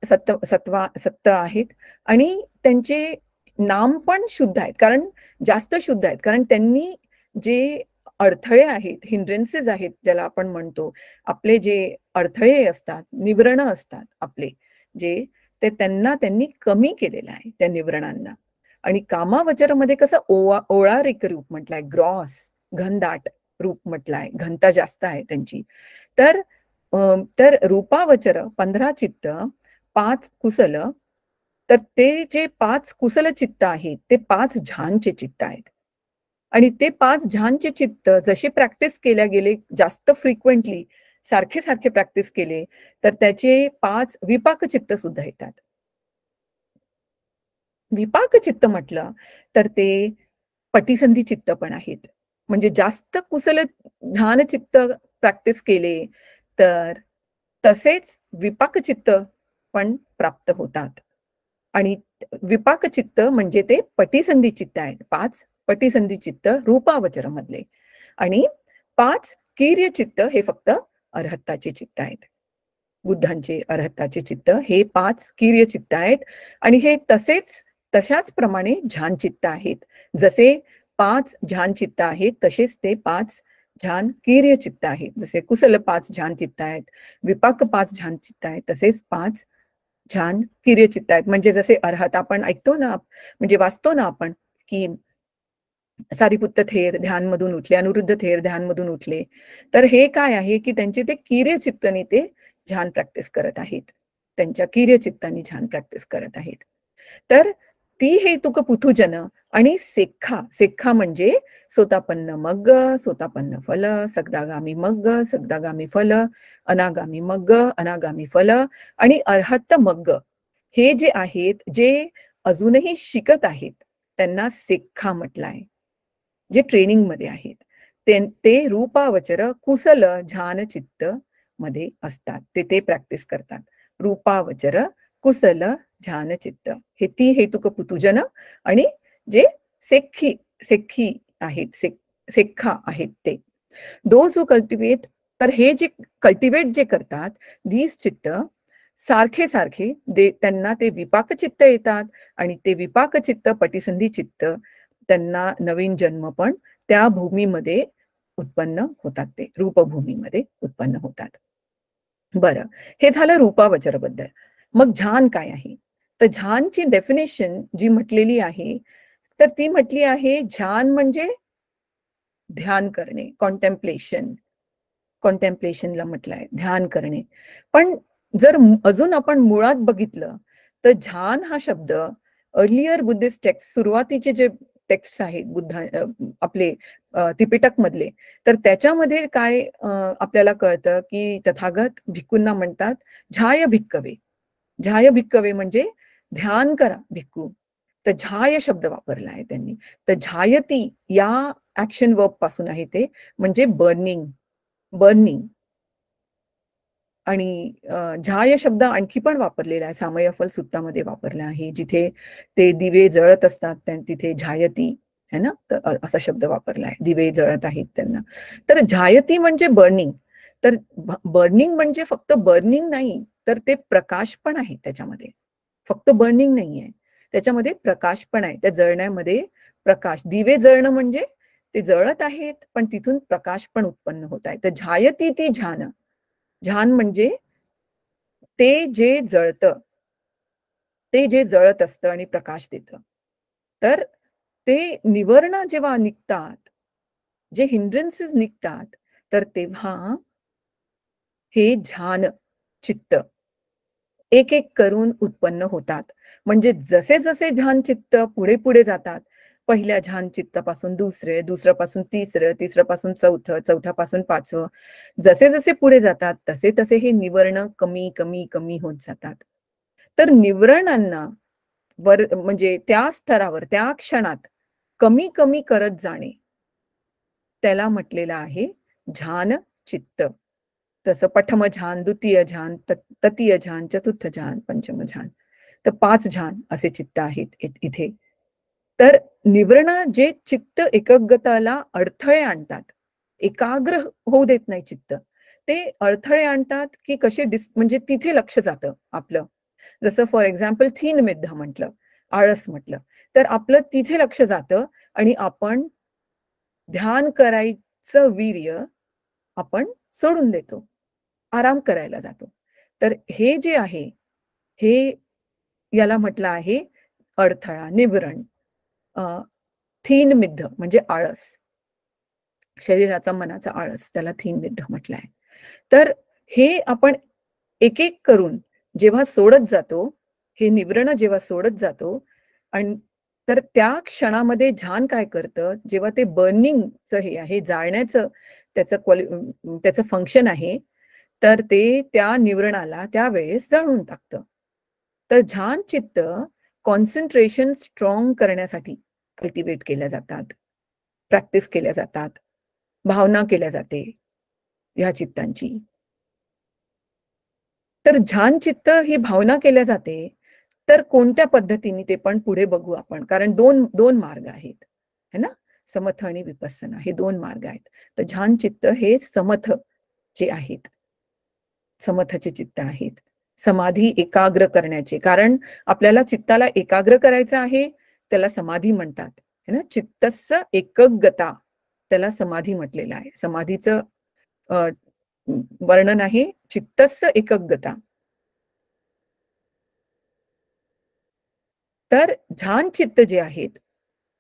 सत्त आहेत. आणि त्यांचे नाम पण शुद्ध आहेत, कारण जास्त शुद्ध आहेत, कारण त्यांनी जे अडथळे आहेत, हिंड्रन्सेस आहेत ज्याला आपण म्हणतो, आपले जे अडथळे असतात, निवरण असतात आपले जे, ते त्यांनी कमी केलेलं आहे त्या निवरणांना. आणि कामावचरमध्ये कसं ओळारिक रूप म्हटलंय, ग्रॉस घनदाट रूप म्हटलंय, घनता जास्त आहे त्यांची. तर रूपावचर 15 चित्त 5 कुशल, तर ते जे 5 कुशल चित्त आहेत ते 5 ध्यानचे चित्त आहेत. आणि ते 5 ध्यानचे चित्त जसे प्रॅक्टिस केल्या गेले जास्त फ्रिक्वेंटली, सारखे सारखे प्रॅक्टिस केले तर त्याचे 5 विपाक चित्त सुद्धा येतात. विपाक चित्त म्हटलं तर ते पटिसंधी चित्त पण आहेत. म्हणजे जास्त कुशल ध्यान चित्त प्रॅक्टिस केले तर तसेच विपाक चित्त पण प्राप्त होतात. आणि विपाक चित्त म्हणजे ते पटिसंधी चित्त आहेत. 5 पटिसंधी चित्त रूपावचर मधले. आणि 5 कीर्य चित्त हे फक्त अरहत्ताचे चित्त आहेत. बुद्धांचे अरहत्ताचे चित्त हे 5 कीर्य चित्त आहेत. आणि हे तशाच प्रमाणे ध्यान चित्त आहेत. जसे 5 ध्यान चित्त आहेत तसेच ते 5 ध्यान कीर्य चित्त आहेत. जसे कुशल 5 ध्यान चित्त आहेत, विपाक 5 ध्यान चित्त आहेत, तसेच 5 ध्यान कीर्य चित्त आहेत. म्हणजे जसे अर्हत आपण ऐकतो ना, म्हणजे वाचतो ना आपण, की सारिपुत्त थेर ध्यानमधून उठले, अनिरुद्ध थेर ध्यानमधून उठले. तर हे काय आहे, की त्यांचे ते कीर्य चित्ताने ते ध्यान प्रॅक्टिस करत आहेत. त्यांच्या कीर्य चित्ताने ध्यान प्रॅक्टिस करत आहेत. तर ती हेतुक पुथुजन आणि सेख्खा, सेख्खा म्हणजे सोतापन्न मग्ग, सोतापन्न फल, सगदागामी मग्ग, सगदागामी फल, अनागामी मग्ग, अनागामी फल आणि अर्हत मग्ग, हे जे आहेत, जे अजूनही शिकत आहेत, त्यांना सेख्खा म्हटलंय. जे ट्रेनिंगमध्ये आहेत, ते रूपावचर कुशल ध्यान चित्त मध्ये असतात. ते प्रॅक्टिस करतात. रूपावचर कुशल ध्यान चित्त, हे ती हेतुक पुतुजन आणि जे सेख्खी सेख्खी आहेत, सेख्खा आहेत ते. दोज हू कल्टिवेट, तर हे जे कल्टिवेट जे करतात, धीस चित्त सारखे सारखे त्यांना ते विपाक चित्त येतात आणि ते विपाक चित्त पटिसंधी चित्त, त्यांना नवीन जन्म पण त्या भूमीमध्ये उत्पन्न होतात, ते रूपभूमीमध्ये उत्पन्न होतात. बरं, हे झालं रूपावचरबद्दल. मग ध्यान काय आहे? तर ध्यानची डेफिनेशन जी म्हटलेली आहे, तर ती म्हटली आहे, ध्यान म्हणजे ध्यान करणे, कॉन्टेम्प्लेशन. कॉन्टेम्प्लेशनला म्हटलंय ध्यान करणे. पण जर अजून आपण मुळात बघितलं, तर ध्यान हा शब्द अर्लियर बुद्धिस्ट टेक्स्ट, सुरुवातीचे जे टेक्स्ट आहेत आपले त्रिपिटक मधले, तर त्याच्यामध्ये काय आपल्याला कळतं, की तथागत भिक्खूंना म्हणतात झाय भिक्कवे. झाय भिक्कवे म्हणजे ध्यान करा भिक्खू. तर झाय शब्द वापरला आहे त्यांनी. तर झायती या ऍक्शन वर्ब पासून आहे ते, म्हणजे बर्निंग, बर्निंग. आणि झाय शब्द आणखी पण वापरलेला आहे, सामयफल सुत्तामध्ये वापरला आहे, जिथे ते दिवे जळत असतात तिथे झायती है ना, तर असा शब्द वापरला आहे, दिवे जळत आहेत त्यांना. तर झायती म्हणजे बर्निंग. तर बर्निंग म्हणजे फक्त बर्निंग नाही, तर ते प्रकाश पण आहे त्याच्यामध्ये. फक्त बर्निंग नाहीये, त्याच्यामध्ये प्रकाश पण आहे. त्या जळण्यामध्ये प्रकाश, दिवे जळणं म्हणजे ते जळत आहेत, पण तिथून प्रकाश पण उत्पन्न होत आहे. तर झायती ती ध्यान. ध्यान म्हणजे ते जे जळतं, ते जे जळत असतं आणि प्रकाश देतं. तर ते निवर्ण जेव्हा निघतात, जे हिंड्रन्सेस निघतात, तर तेव्हा हे ध्यान चित्त एक एक करून उत्पन्न होतात. म्हणजे जसे जसे ध्यान चित्त पुढे पुढे जातात, पहिल्या ध्यान चित्तापासून दुसरे, दुसऱ्यापासून तिसरं, तिसऱ्यापासून चौथं, चौथ्यापासून पाचवं, जसे जसे पुढे जातात तसे तसे हे निवर्ण कमी कमी कमी होत जातात. तर निवरणांना म्हणजे त्या स्तरावर, त्या क्षणात कमी कमी करत जाणे, त्याला म्हटलेलं आहे ध्यान चित्त. तसं प्रथम ध्यान, द्वितीय ध्यान, तृतीय ध्यान, चतुर्थ ध्यान, पंचम ध्यान. तर 5 ध्यान असे चित्त आहेत इथे. तर निवर्ण जे चित्त एकाग्रताला अडथळे आणतात, एकाग्र होऊ देत नाही चित्त, ते अडथळे आणतात, की कसे म्हणजे तिथे लक्ष जातं आपलं. जसं फॉर एक्झाम्पल थीन मिद्ध म्हटलं, आळस म्हटलं, तर आपलं तिथे लक्ष जातं आणि आपण ध्यान करायचं वीर्य आपण सोडून देतो, आराम करायला जातो. तर हे जे आहे, हे याला म्हटलं आहे अडथळा, निवरण. थीन मिद्ध म्हणजे आळस, शरीराचा मनाचा आळस, त्याला थीन मिद्ध म्हटलंय. तर हे आपण एक एक करून जेव्हा सोडत जातो, हे निवरण जेव्हा सोडत जातो, आणि तर त्या क्षणामध्ये ध्यान काय करतं, जेव्हा ते बर्निंगचं हे आहे, जाळण्याचं त्याचं फंक्शन आहे, तर ते त्या निवरणाला त्यावेळेस जाळून टाकतं. तर ध्यान चित्त कॉन्सन्ट्रेशन स्ट्रॉंग करण्यासाठी कल्टिवेट केल्या जातात, प्रॅक्टिस केल्या जातात, भावना केल्या जाते ह्या चित्तांची. तर ध्यान चित्त ही भावना केल्या जाते, तर कोणत्या पद्धतीने ते पण पुढे बघू आपण, कारण दोन दोन मार्ग आहेत है ना, समथ आणि विपස්සना, हे दोन मार्ग आहेत. तर ध्यान चित्त हे समथ जे आहेत, समथचे चित्त आहेत, समाधी एकाग्र करण्याचे. कारण आपल्याला चित्ताला एकाग्र करायचं आहे, त्याला समाधी म्हणतात है ना, चित्तस्य एकग्गता. त्याला समाधी म्हटलेलं आहे. समाधीचं वर्णन आहे चित्तस्य एकग्गता. तर ध्यान चित्त जे आहेत,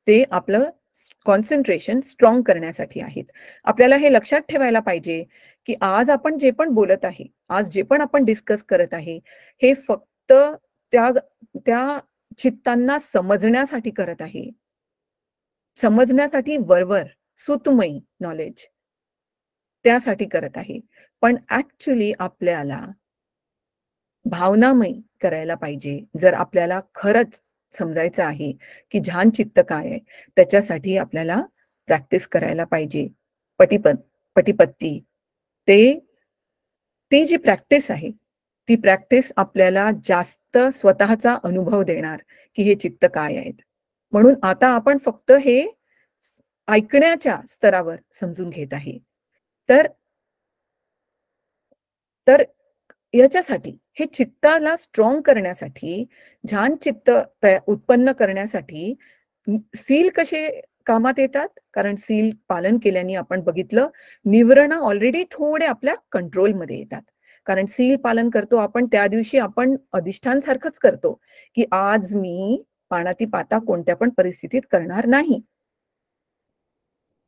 ते आपलं कॉन्सन्ट्रेशन स्ट्राँग करण्यासाठी आहेत. आपल्याला हे लक्षात ठेवायला पाहिजे, की आज आपण जे पण बोलत आहे, आज जे पण आपण डिस्कस करत आहे, हे फक्त त्या त्या चित्तांना समजण्यासाठी करत आहे. समजण्यासाठी वरवर, सुतमयी नॉलेज त्यासाठी करत आहे. पण ॲक्चुअली आपल्याला भावनामयी करायला पाहिजे. जर आपल्याला खरंच समजायचं आहे, की ध्यान चित्त काय आहे? त्याच्यासाठी आपल्याला प्रॅक्टिस करायला पाहिजे. पटीपत पटीपत्ती. ते ती जी प्रॅक्टिस आहे, ती प्रॅक्टिस आपल्याला जास्त स्वतःचा अनुभव देणार, की हे चित्त काय आहेत. म्हणून आता आपण फक्त हे ऐकण्याच्या स्तरावर समजून घेत आहे. तर तर याच्यासाठी हे चित्ताला स्ट्राँग करण्यासाठी, ध्यान चित्त उत्पन्न करण्यासाठी सील कसे कामात येतात? कारण सील पालन केल्याने आपण बघितलं, निवरणं ऑलरेडी थोडे आपल्या कंट्रोलमध्ये येतात. कारण सील पालन करतो आपण त्या दिवशी आपण अधिष्ठान सारखंच करतो, की आज मी पाणाती-पाता कोणत्या पण परिस्थितीत करणार नाही.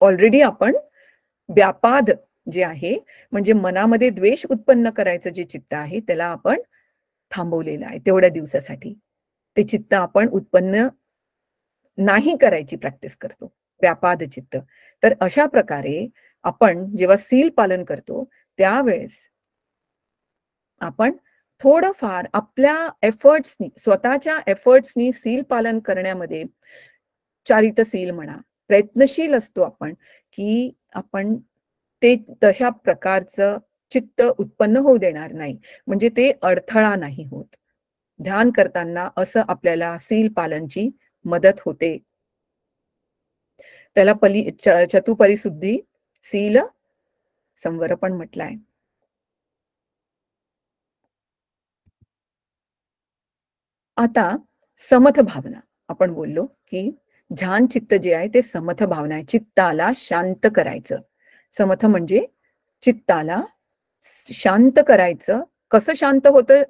ऑलरेडी आपण व्यापाद जे आहे, म्हणजे मनामध्ये द्वेष उत्पन्न करायचं जे चित्त आहे, त्याला आपण थांबवलेलं आहे तेवढ्या दिवसासाठी. ते चित्त आपण उत्पन्न नाही करायची प्रॅक्टिस करतो, व्यापाद चित्त. तर अशा प्रकारे आपण जेव्हा सील पालन करतो, त्यावेळेस आपण थोडंफार आपल्या एफर्ट्सनी, स्वतःच्या एफर्ट्सनी सील पालन करण्यामध्ये चारितसील म्हणा, प्रयत्नशील असतो आपण, की आपण ते तशा प्रकारचं चित्त उत्पन्न होऊ देणार नाही. म्हणजे ते अडथळा नाही होत. ध्यान करताना असं आपल्याला सील पालनची मदत होते. त्याला चतुपरिशुद्धी, सील, संवर पण म्हटलाय. आता समथ भावना आपण बोललो, की ध्यान चित्त जे आहे ते समथ भावना आहे. चित्ताला शांत करायचं. समथ म्हणजे चित्ताला शांत करायचं. कसं शांत होतं?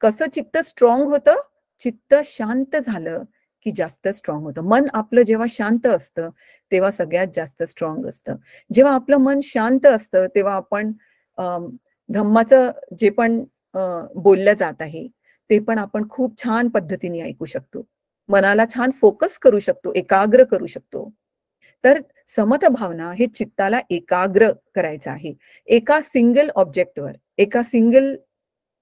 कसं चित्त स्ट्राँग होतं? चित्त शांत झालं, की जास्त स्ट्राँग होतं. मन आपलं जेव्हा शांत असतं, तेव्हा सगळ्यात जास्त स्ट्राँग असतं. जेव्हा आपलं मन शांत असतं, तेव्हा आपण अ, धम्माचं जे पण बोललं जात आहे, ते पण आपण खूप छान पद्धतीने ऐकू शकतो. मनाला छान फोकस करू शकतो, एकाग्र करू शकतो. तर समथ भावना हे चित्ताला एकाग्र करायचं आहे. एका सिंगल ऑब्जेक्टवर, एका सिंगल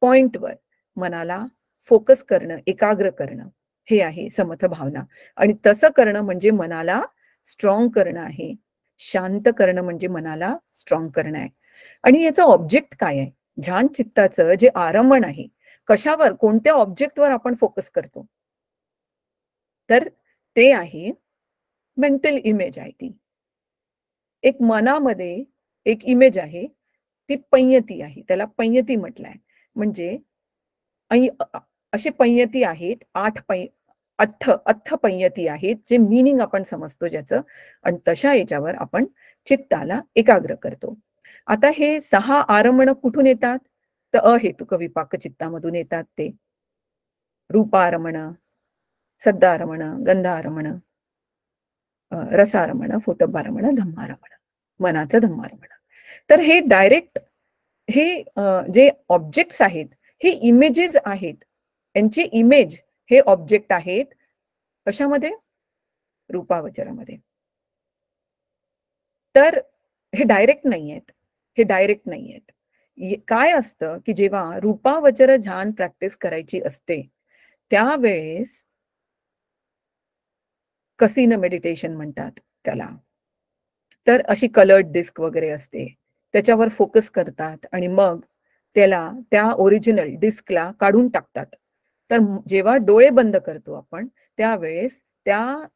पॉइंटवर मनाला फोकस करणं, एकाग्र करणं, हे आहे समथ भावना. आणि तसं करणं म्हणजे मनाला स्ट्राँग करणं आहे. शांत करणं म्हणजे मनाला स्ट्राँग करणं आहे. आणि याचं ऑब्जेक्ट काय आहे? ध्यान चित्ताचं जे आरंभण आहे, कशावर, कोणत्या ऑब्जेक्टवर आपण फोकस करतो? तर ते आहे मेंटल इमेज आहे ती. एक मनामध्ये एक इमेज आहे, ती पंयती आहे. त्याला पंयती म्हटलंय. म्हणजे ऐ अ, अ, असे पंयती आहेत, 8 अथ्थ पंयती आहेत, जे मीनिंग आपण समजतो ज्याचं आणि तशा याच्यावर आपण चित्ताला एकाग्र करतो. आता हे 6 आरंभणं कुठून येतात? तर अहेतुक विपाक चित्तामधून येतात ते. रूपारमण, सद्दारमण, गंधारमण, रसारमण, फोटोबारमण, धम्मारमण. मनाचं धम्मारमण. तर हे डायरेक्ट हे जे ऑब्जेक्ट्स आहेत, हे इमेजेस आहेत. यांचे इमेज हे ऑब्जेक्ट आहेत. कशामध्ये? रूपावचरामध्ये. तर हे डायरेक्ट नाहीयेत. हे डायरेक्ट नाहीयेत. काय असतं, की जेव्हा रूपावचर ध्यान प्रॅक्टिस करायची असते, त्यावेळेस कसिन मेडिटेशन म्हणतात त्याला. तर अशी कलर्ड डिस्क वगैरे असते. त्याच्यावर फोकस करतात आणि मग त्याला त्या ओरिजिनल डिस्कला काढून टाकतात. तर जेव्हा डोळे बंद करतो आपण, त्यावेळेस त्या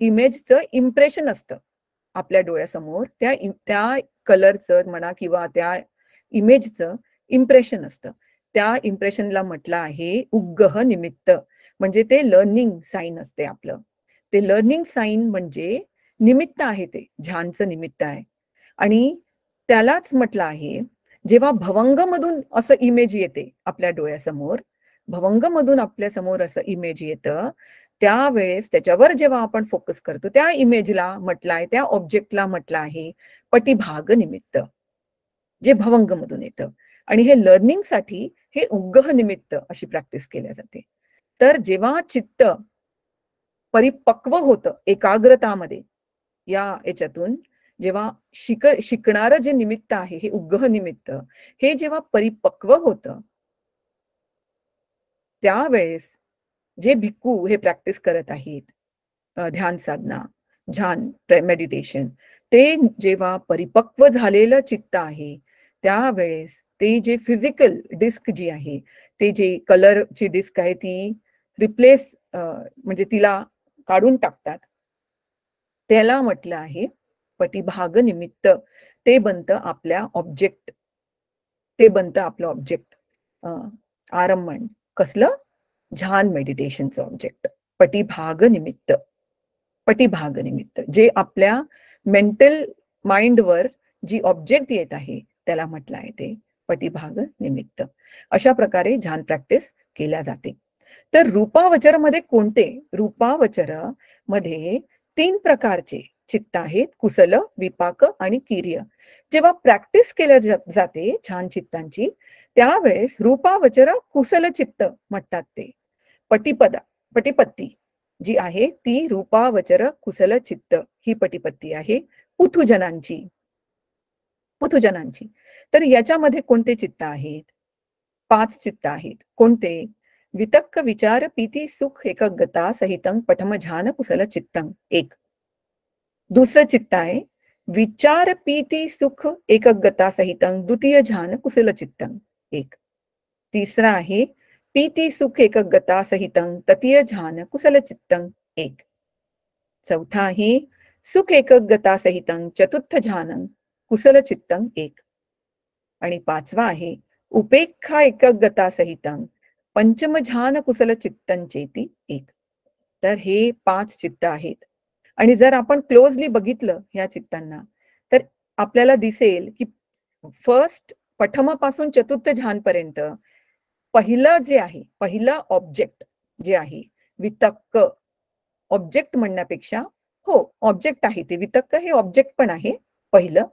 इमेजचं इम्प्रेशन असतं आपल्या डोळ्यासमोर. त्या कलरचं म्हणा किंवा त्या इमेजचं इम्प्रेशन असतं. त्या इम्प्रेशनला म्हटलं आहे उग्गह निमित्त. म्हणजे ते लर्निंग साइन असते आपलं. ते लर्निंग साइन म्हणजे निमित्त आहे ते ध्यानचं निमित्त आहे. आणि त्यालाच म्हटलं आहे, जेव्हा भवंगमधून असं इमेज येते आपल्या डोळ्यासमोर, भवंगमधून आपल्या समोर असं इमेज येतं, त्यावेळेस त्याच्यावर जेव्हा आपण फोकस करतो, त्या इमेजला म्हटलं आहे, त्या ऑब्जेक्टला म्हटलं आहे पटिभाग निमित्त, जे भवंगमधून येतं. आणि हे लर्निंगसाठी हे उग्गह निमित्त अशी प्रॅक्टिस केल्या जाते. तर जेव्हा चित्त परिपक्व होतं एकाग्रतामध्ये, या याच्यातून जेव्हा शिकणारं जे निमित्त आहे, हे उग्गह निमित्त, हे जेव्हा परिपक्व होतं, त्यावेळेस जे भिक्खू हे प्रॅक्टिस करत आहेत, ध्यान साधना, ध्यान मेडिटेशन, ते जेव्हा परिपक्व झालेलं चित्त आहे, त्यावेळेस ते जे फिजिकल डिस्क जी आहे, ते जे कलरची डिस्क आहे ती रिप्लेस, म्हणजे तिला काढून टाकतात. त्याला म्हटलं आहे पटिभाग निमित्त. ते बनतं आपल्या ऑब्जेक्ट, ते बनतं आपलं ऑब्जेक्ट. आरंभण कसलं? ध्यान मेडिटेशनचं ऑब्जेक्ट. पटिभाग निमित्त. पटिभाग निमित्त जे आपल्या मेंटल माइंडवर जी ऑब्जेक्ट येत आहे त्याला म्हटलं आहे ते पटिभाग निमित्त. अशा प्रकारे ध्यान प्रॅक्टिस केल्या जाते. तर रूपावचरमध्ये कोणते? रूपावचर मध्ये 3 प्रकारचे चित्त आहेत, कुशल, विपाक आणि किर्य. जेव्हा प्रॅक्टिस केल्या जाते छान चित्तांची, त्यावेळेस रूपावचर कुशल चित्त म्हणतात ते. पटिपत्ती जी आहे ती रूपावचर कुशल चित्त ही पटिपत्ती आहे पुथुजनांची. पुथुजनांची. तर याच्यामध्ये कोणते चित्त आहेत? 5 चित्त आहेत. कोणते? वितक्क विचार पीती सुख एकगता सहितं पठम ध्यान कुशल चित्तं 1. दुसरं चित्त आहे विचार पीती सुख एकगता सहितं द्वितीय ध्यान कुशल चित्तं 1. तिसरा आहे पीती सुख एकगता सहितं तृतीय ध्यान कुशल चित्तं 1. चौथा आहे सुख एकगता सहितं चतुर्थ ध्यानं कुशल चित्तं 1. आणि 5वा आहे उपेक्षा एकगता सहितं पंचम ध्यान कुशल चित्तं चेती 1. तर हे 5 चित्त आहेत. आणि जर आपण क्लोजली बघितलं या चित्तांना, तर आपल्याला दिसेल की फर्स्ट प्रथमपासून चतुर्थ ध्यानपर्यंत पहिलं जे आहे, पहिलं ऑब्जेक्ट जे आहे वितक्क, ऑब्जेक्ट म्हणण्यापेक्षा हो ऑब्जेक्ट आहे ते, वितक्क हे ऑब्जेक्ट पण आहे पहिलं,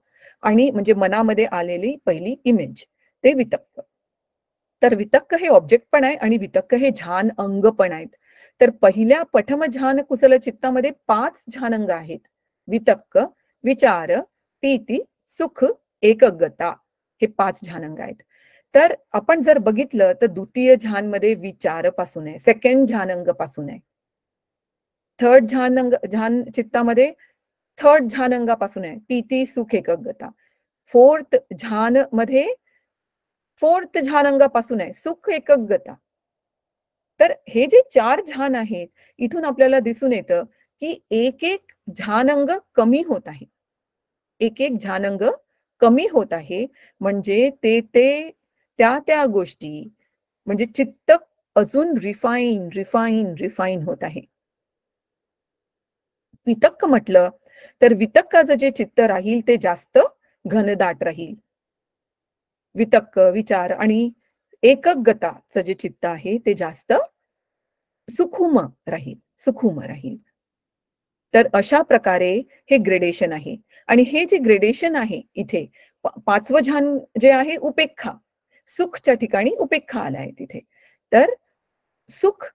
आणि म्हणजे मनामध्ये आलेली पहिली इमेज ते वितक्क. तर वितक्क हे ऑब्जेक्ट पण आहे आणि वितक्क हे ध्यान अंग पण आहेत. तर पहिल्या प्रथम ध्यान कुशल चित्तामध्ये 5 ध्यान अंग आहेत. वितक्क, विचार, प्रीती, सुख, एकगता हे 5 ध्यान अंग आहेत. तर आपण जर बघितलं तर द्वितीय ध्यान मध्ये विचार पासून आहे, सेकंड ध्यान अंग पासून आहे. थर्ड ध्यान चित्तामध्ये थर्ड ध्यान अंगापासून आहे, प्रीती, सुख, एकगता. फोर्थ ध्यान मध्ये फोर्थ ध्यान अंगापासून आहे, सुख, एकगता. तर हे जे 4 ध्यान आहेत, इथून आपल्याला दिसून येतं की एक एक ध्यानंग कमी होत आहे. एक एक ध्यानंग कमी होत आहे. म्हणजे त्या गोष्टी, म्हणजे चित्त अजून रिफाईन होत आहे. वितक्क म्हटलं तर वितक्काचं जे चित्त राहील ते जास्त घनदाट राहील. वितक्क, विचार आणि एकगताचं जे चित्त आहे ते जास्त सुखुम राहील. तर अशा प्रकारे हे ग्रेडेशन आहे. आणि हे जे ग्रेडेशन आहे इथे, 5वं ध्यान जे आहे उपेक्षा, सुखच्या ठिकाणी उपेक्षा आलाय तिथे. तर सुख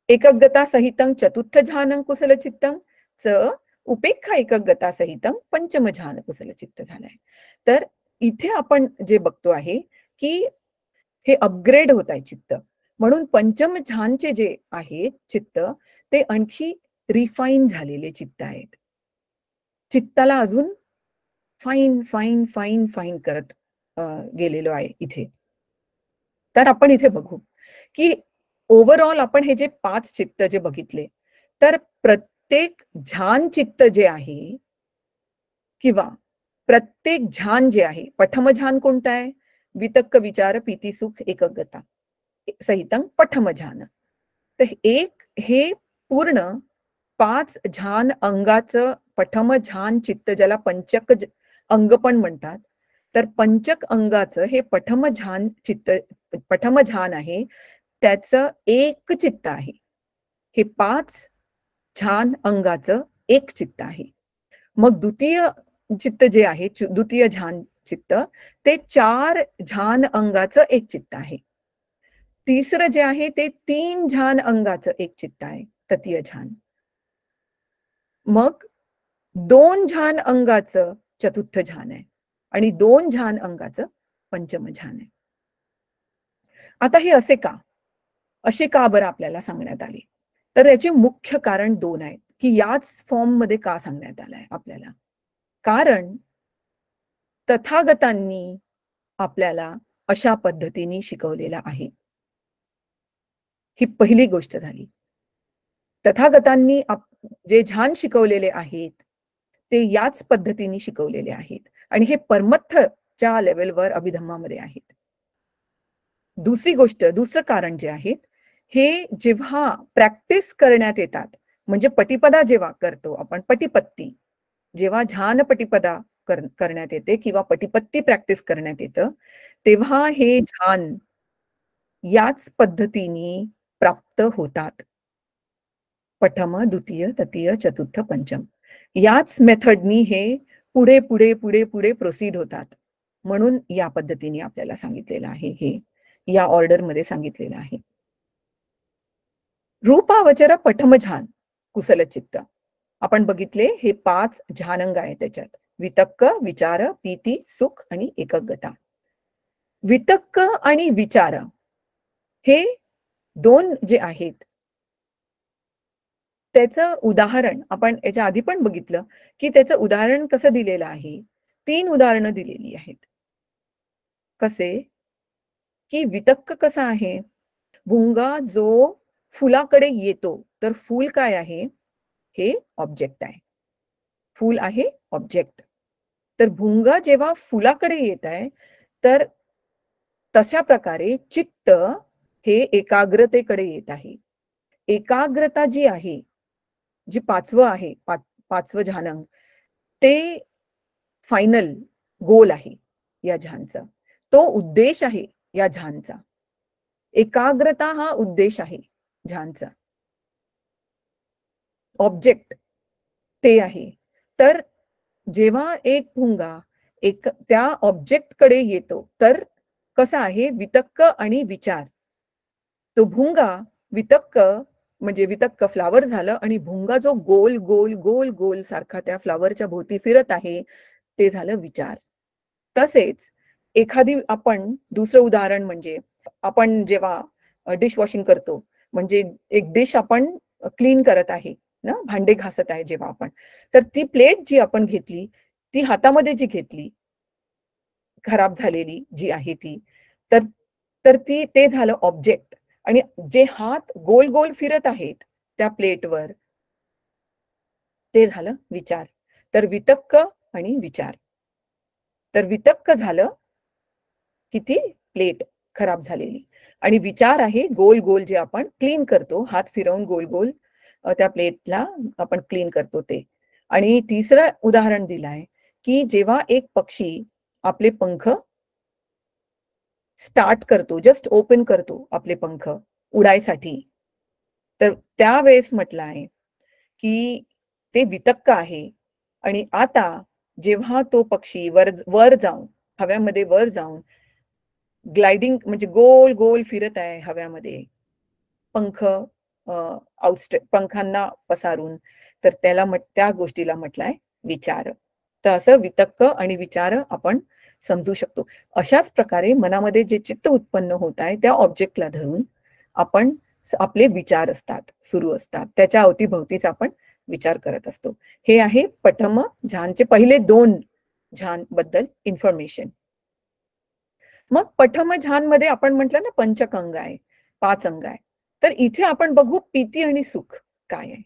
एकगता सहितं चतुर्थ ध्यानं कुशल चित्तं च उपेक्षा एकगता सहितं पंचम ध्यान कुशल चित्त झालंय. तर इथे आपण जे बघतो आहे की हे अपग्रेड होत आहे चित्त. म्हणून पंचम ध्यानचे जे आहे चित्त, ते आणखी रिफाईन झालेले चित्त आहेत. चित्ताला अजून फाईन करत गेलेलो आहे इथे. तर आपण इथे बघू की ओव्हरऑल आपण हे जे 5 चित्त जे बघितले, तर प्रत्येक ध्यान चित्त जे आहे किंवा प्रत्येक ध्यान जे आहे, प्रथम ध्यान कोणतं आहे? वितक्क, विचार, प्रीती, सुख, एकगता सहितं प्रथम ध्यान. तर एक हे पूर्ण 5 झान अंगाचं पठम झान चित्त, ज्याला पंचक अंग पण म्हणतात. तर पंचक अंगाचं हे पठम झान चित्त, पठम झान आहे, त्याचं एक चित्त आहे. हे 5 झान अंगाचं एक चित्त आहे. मग द्वितीय चित्त जे आहे, द्वितीय झान चित्त, ते 4 झान अंगाचं एक चित्त आहे. तिसरं जे आहे ते 3 झान अंगाचं एक चित्त आहे, तृतीय झान. मग 2 झान अंगाचं चतुर्थ झान आहे आणि 2 झान अंगाचं पंचम झान आहे. आता हे असे का? असे का बरं आपल्याला सांगण्यात आले? तर याचे मुख्य कारण 2 आहेत, की याच फॉर्म मध्ये का सांगण्यात आलंय आपल्याला. कारण तथागतांनी आपल्याला अशा पद्धतीने शिकवलेलं आहे. ही पहिली गोष्ट झाली. तथागतांनी जे झान शिकवलेले आहेत ते याच पद्धतीने शिकवलेले आहेत आणि हे परमत्थच्या लेवलवर अभिधम्मामध्ये आहेत. दुसरी गोष्ट, दुसरं कारण जे आहे, हे जेव्हा प्रॅक्टिस करण्यात येतात, म्हणजे पटिपदा जेव्हा करतो आपण, पटिपत्ती जेव्हा झान पटिपदा करण्यात येते किंवा पटिपत्ती प्रॅक्टिस करण्यात येतं, तेव्हा हे झान याच पद्धतीने प्राप्त होतात. प्रथम, द्वितीय, तृतीय, चतुर्थ, पंचम याच मेथडनी हे पुढे पुढे पुढे पुढे प्रोसीड होतात. म्हणून या पद्धतीने आपल्याला सांगितलेलं आहे, हे या ऑर्डर मध्ये सांगितलेलं आहे. रूपावचर पठम झान कुशलचित्त आपण बघितले, हे 5 झानंग आहे त्याच्यात, वितक्क, विचार, पीती, सुख आणि एकग्रता. वितक्क आणि विचार हे 2 जे आहेत, त्याचं उदाहरण आपण याच्या आधी पण बघितलं, की त्याचं उदाहरण कसं दिलेलं आहे. 3 उदाहरणं दिलेली आहेत. कसे? की वितक्क कसा आहे? भुंगा जो फुलाकडे येतो, तर फूल काय आहे? हे ऑब्जेक्ट आहे. फूल आहे ऑब्जेक्ट. तर भुंगा जेव्हा फुलाकडे येत आहे, तर तशा प्रकारे चित्त हे एकाग्रतेकडे येत आहे. एकाग्रता जी आहे, जी 5वं आहे, 5वं झानंग, ते फायनल गोल आहे या झानचा. तो उद्देश आहे या झानचा. एकाग्रता हा उद्देश आहे झानचा. ऑब्जेक्ट ते आहे. तर जेव्हा एक भुंगा त्या ऑब्जेक्ट कडे येतो, तर कसा आहे? वितक्क आणि विचार. तो भुंगा वितक्क म्हणजे वितक्क फ्लावर झालं आणि भुंगा जो गोल गोल गोल गोल सारखा त्या फ्लावरच्या भोवती फिरत आहे, ते झालं विचार. तसेच एखादी आपण दुसरं उदाहरण म्हणजे आपण जेव्हा डिश वॉशिंग करतो, म्हणजे एक डिश आपण क्लीन करत आहे ना, भांडे घासत आहे जेव्हा आपण, तर ती प्लेट जी आपण घेतली, ती हातामध्ये जी घेतली, खराब झालेली जी आहे ती, तर तर ती ते झालं ऑब्जेक्ट. आणि जे हात गोल गोल फिरत आहेत त्या प्लेटवर, ते झालं विचार. तर वितक्क आणि विचार. तर वितक्क झालं किती? प्लेट खराब झालेली, आणि विचार आहे गोल गोल जे आपण क्लीन करतो, हात फिरवून गोल गोल त्या प्लेटला आपण क्लीन करतो ते. आणि तिसरं उदाहरण दिलंय, की जेव्हा एक पक्षी आपले पंख स्टार्ट करतो, जस्ट ओपन करतो आपले पंख उडायसाठी, तर त्यावेळेस म्हटलं आहे की ते वितक्क आहे. आणि आता जेव्हा तो पक्षी वर वर जाऊन, हव्यामध्ये वर जाऊन ग्लायडिंग म्हणजे गोल गोल फिरत आहे हव्यामध्ये, पंख पंखांना पसारून, तर त्याला त्या गोष्टीला म्हटलंय विचार. तर असं वितक्क आणि विचार आपण समजू शकतो. अशाच प्रकारे मनामध्ये जे चित्त उत्पन्न होत आहे, त्या ऑब्जेक्टला धरून आपण आपले विचार असतात, सुरू असतात, त्याच्या अवतीभवतीच आपण विचार करत असतो. हे आहे पठम झानचे पहिले 2 झान बद्दल इन्फॉर्मेशन. मग पठम झान मध्ये आपण म्हटलं ना, पंचक अंग आहे, 5 अंग आहे. तर इथे आपण बघू पीती आणि सुख काय आहे.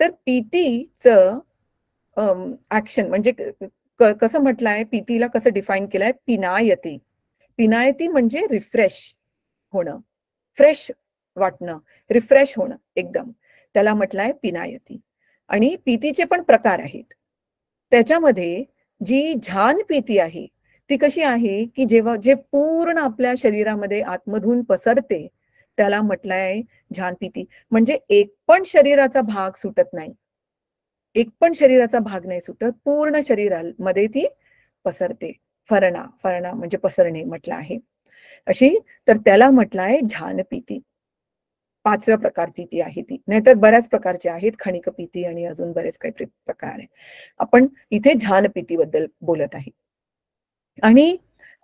तर पीतीचं ऍक्शन म्हणजे कसं म्हटलंय, पीतीला कसं डिफाईन केलंय? पिनायती. पिनायती म्हणजे रिफ्रेश होणं, फ्रेश वाटणं, रिफ्रेश होणं एकदम, त्याला म्हटलंय पिनायती. आणि पीतीचे पण प्रकार आहेत. त्याच्यामध्ये जी झान पीती आहे ती कशी आहे की जेव्हा जे पूर्ण आपल्या शरीरामध्ये आतमधून पसरते त्याला म्हटलंय झान पीती. म्हणजे एक पण शरीराचा भाग सुटत नाही. एक पण शरीराचा भाग नाही सुटत, पूर्ण शरीरामध्ये ती पसरते. फरणा फरणा म्हणजे पसरणे म्हटलं आहे अशी. तर त्याला म्हटलं आहे झानपीती. 5व्या प्रकारची ती आहे ती. नाहीतर बऱ्याच प्रकारच्या आहेत, खणिकपीती आणि अजून बरेच काही प्रकार आहेत. आपण इथे झानपीतीबद्दल बोलत आहे. आणि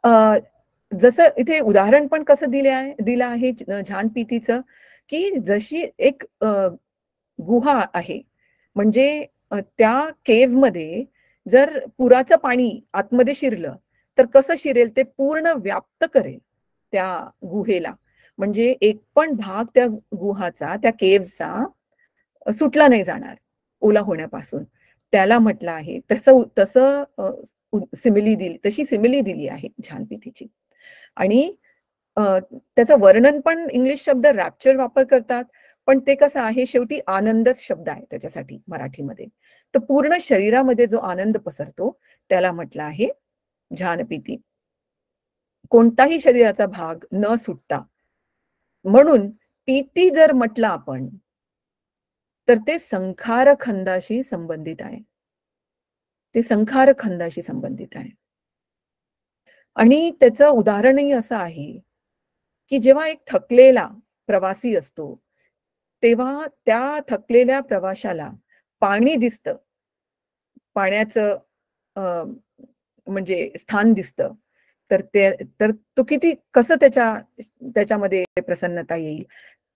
अ, जसं इथे उदाहरण पण कसं दिलं आहे झानपीतीचं, की जशी एक गुहा आहे. म्हणजे त्या केव्हमध्ये जर पुराचं पाणी आतमध्ये शिरलं, तर कसं शिरेल ते पूर्ण व्याप्त करेल त्या गुहेला. म्हणजे एक पण भाग त्या गुहाचा, त्या केव्हचा सुटला नाही जाणार ओला होण्यापासून. त्याला म्हटलं आहे. तसं तसं तशी सिमिली दिली आहे झानपीतीची. आणि अ, त्याचं वर्णन पण इंग्लिश शब्द रॅप्चर वापर करतात. पण ते कसं आहे शेवटी आनंदच शब्द आहे त्याच्यासाठी मराठीमध्ये. तर पूर्ण शरीरामध्ये जो आनंद पसरतो त्याला म्हटलं आहे झानपीती. कोणताही शरीराचा भाग न सुटता. म्हणून पीती जर म्हटलं आपण, तर ते संखारखंदाशी संबंधित आहे. ते संखारखंदाशी संबंधित आहे. आणि त्याचं उदाहरणही असं आहे, की जेव्हा एक थकलेला प्रवासी असतो, तेव्हा त्या थकलेल्या प्रवाशाला पाणी दिसतं. पाण्याचं अ, म्हणजे स्थान दिसतं. तर ते तर तो किती कसं त्याच्यामध्ये प्रसन्नता येईल.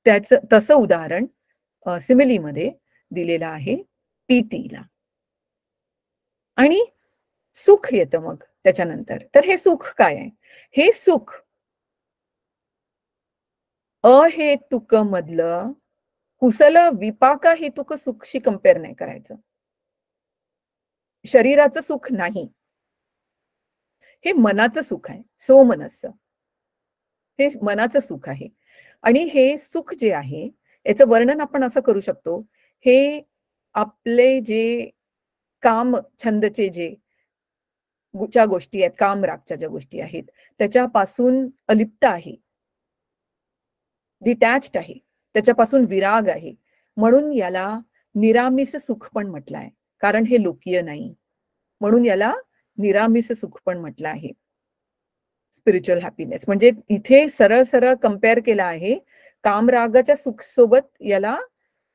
त्याचं तसं उदाहरण सिमिलीमध्ये दिलेलं आहे पीतीला. आणि सुख येतं मग त्याच्यानंतर. तर हे सुख काय आहे? हे सुख अहेतुक मधलं कुशल विपाक हेतुक सुखशी कंपेअर नाही करायचं. शरीराचं सुख नाही. हे मनाचं सुख आहे. सोमनस्स. हे मनाचं सुख आहे. आणि हे सुख जे आहे, याचं वर्णन आपण असं करू शकतो. हे आपले जे काम छंदचे ज्या गोष्टी आहेत, कामरागच्या ज्या गोष्टी आहेत, त्याच्यापासून अलिप्त आहे. डिटॅच्ड आहे. त्याच्यापासून विराग आहे. म्हणून याला निरामिस सुख पण म्हटलं आहे. कारण हे लोकीय नाही. म्हणून याला निरामिस सुख पण म्हटलं आहे. Spiritual happiness. म्हणजे इथे सरळ-सरळ कंपेअर केला आहे. कामरागाच्या सुख सोबत याला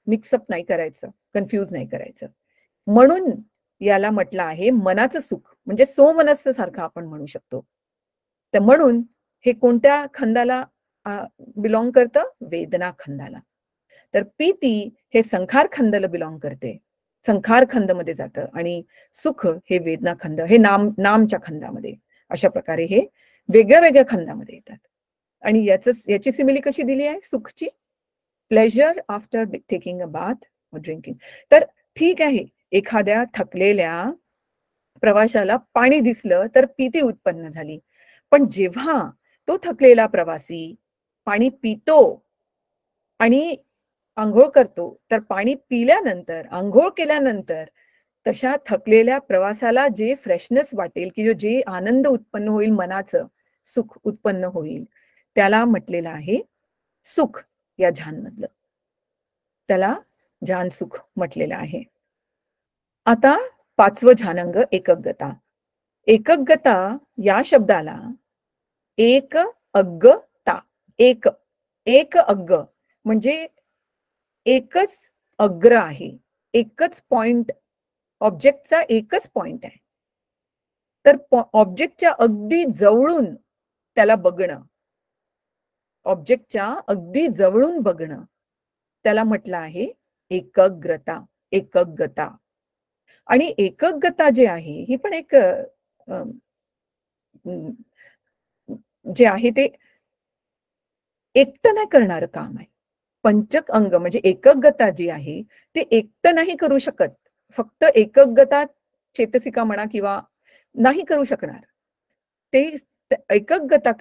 मिक्सअप नाही करायचं, कन्फ्यूज नाही करायचं. म्हणून याला म्हटलं आहे मनाचं सुख, म्हणजे सोमनस्स सारखं आपण म्हणू शकतो. तर म्हणून हे कोणत्या खंदाला बिलॉन्ग करतं? वेदना खंदाला. तर प्रीती हे संखार खंदाला बिलॉन्ग करते. संखार खंदमध्ये जातं आणि सुख हे वेदना खंद, हे नामच्या खंदामध्ये. अशा प्रकारे हे वेगळ्या-वेगळ्या खंदामध्ये येतात. आणि याची सिमिली कशी दिली आहे सुखची? Pleasure after taking a bath और ड्रिंकिंग. तर ठीक आहे, एखाद्या थकलेल्या प्रवाशाला पाणी दिसलं तर भीती उत्पन्न झाली. पण जेव्हा तो थकलेला प्रवासी पाणी पितो आणि अंघोळ करतो, तर पाणी पिल्यानंतर, अंघोळ केल्यानंतर तशा थकलेल्या प्रवासाला जे फ्रेशनेस वाटेल, की जे आनंद उत्पन्न होईल मनाचं, सुख उत्पन्न होईल, त्याला म्हटलेलं आहे सुख या झानमधलं. त्याला झान सुख म्हटलेलं आहे. आता 5वं झानंग एकग्गता. एकग्गता या शब्दाला एक अग्गता, एक एक अग्ग म्हणजे एकच अग्र आहे. एकच पॉइंट, ऑब्जेक्टचा एकच पॉइंट आहे. तर ऑब्जेक्टच्या अगदी जवळून त्याला बघणं, ऑब्जेक्टच्या अगदी जवळून बघणं, त्याला म्हटलं आहे एकग्रता, एकग्गता. आणि एकग्गता जे आहे, ही पण एक अ, अं, जे आहे ते एकटं नाही करणारं काम आहे. पंचक अंग म्हणजे एकग्गता जी आहे, ते एकटं नाही करू शकत. फक्त एकग्गता चेतसिका म्हणा किंवा नाही करू शकणार. ते एकग्गता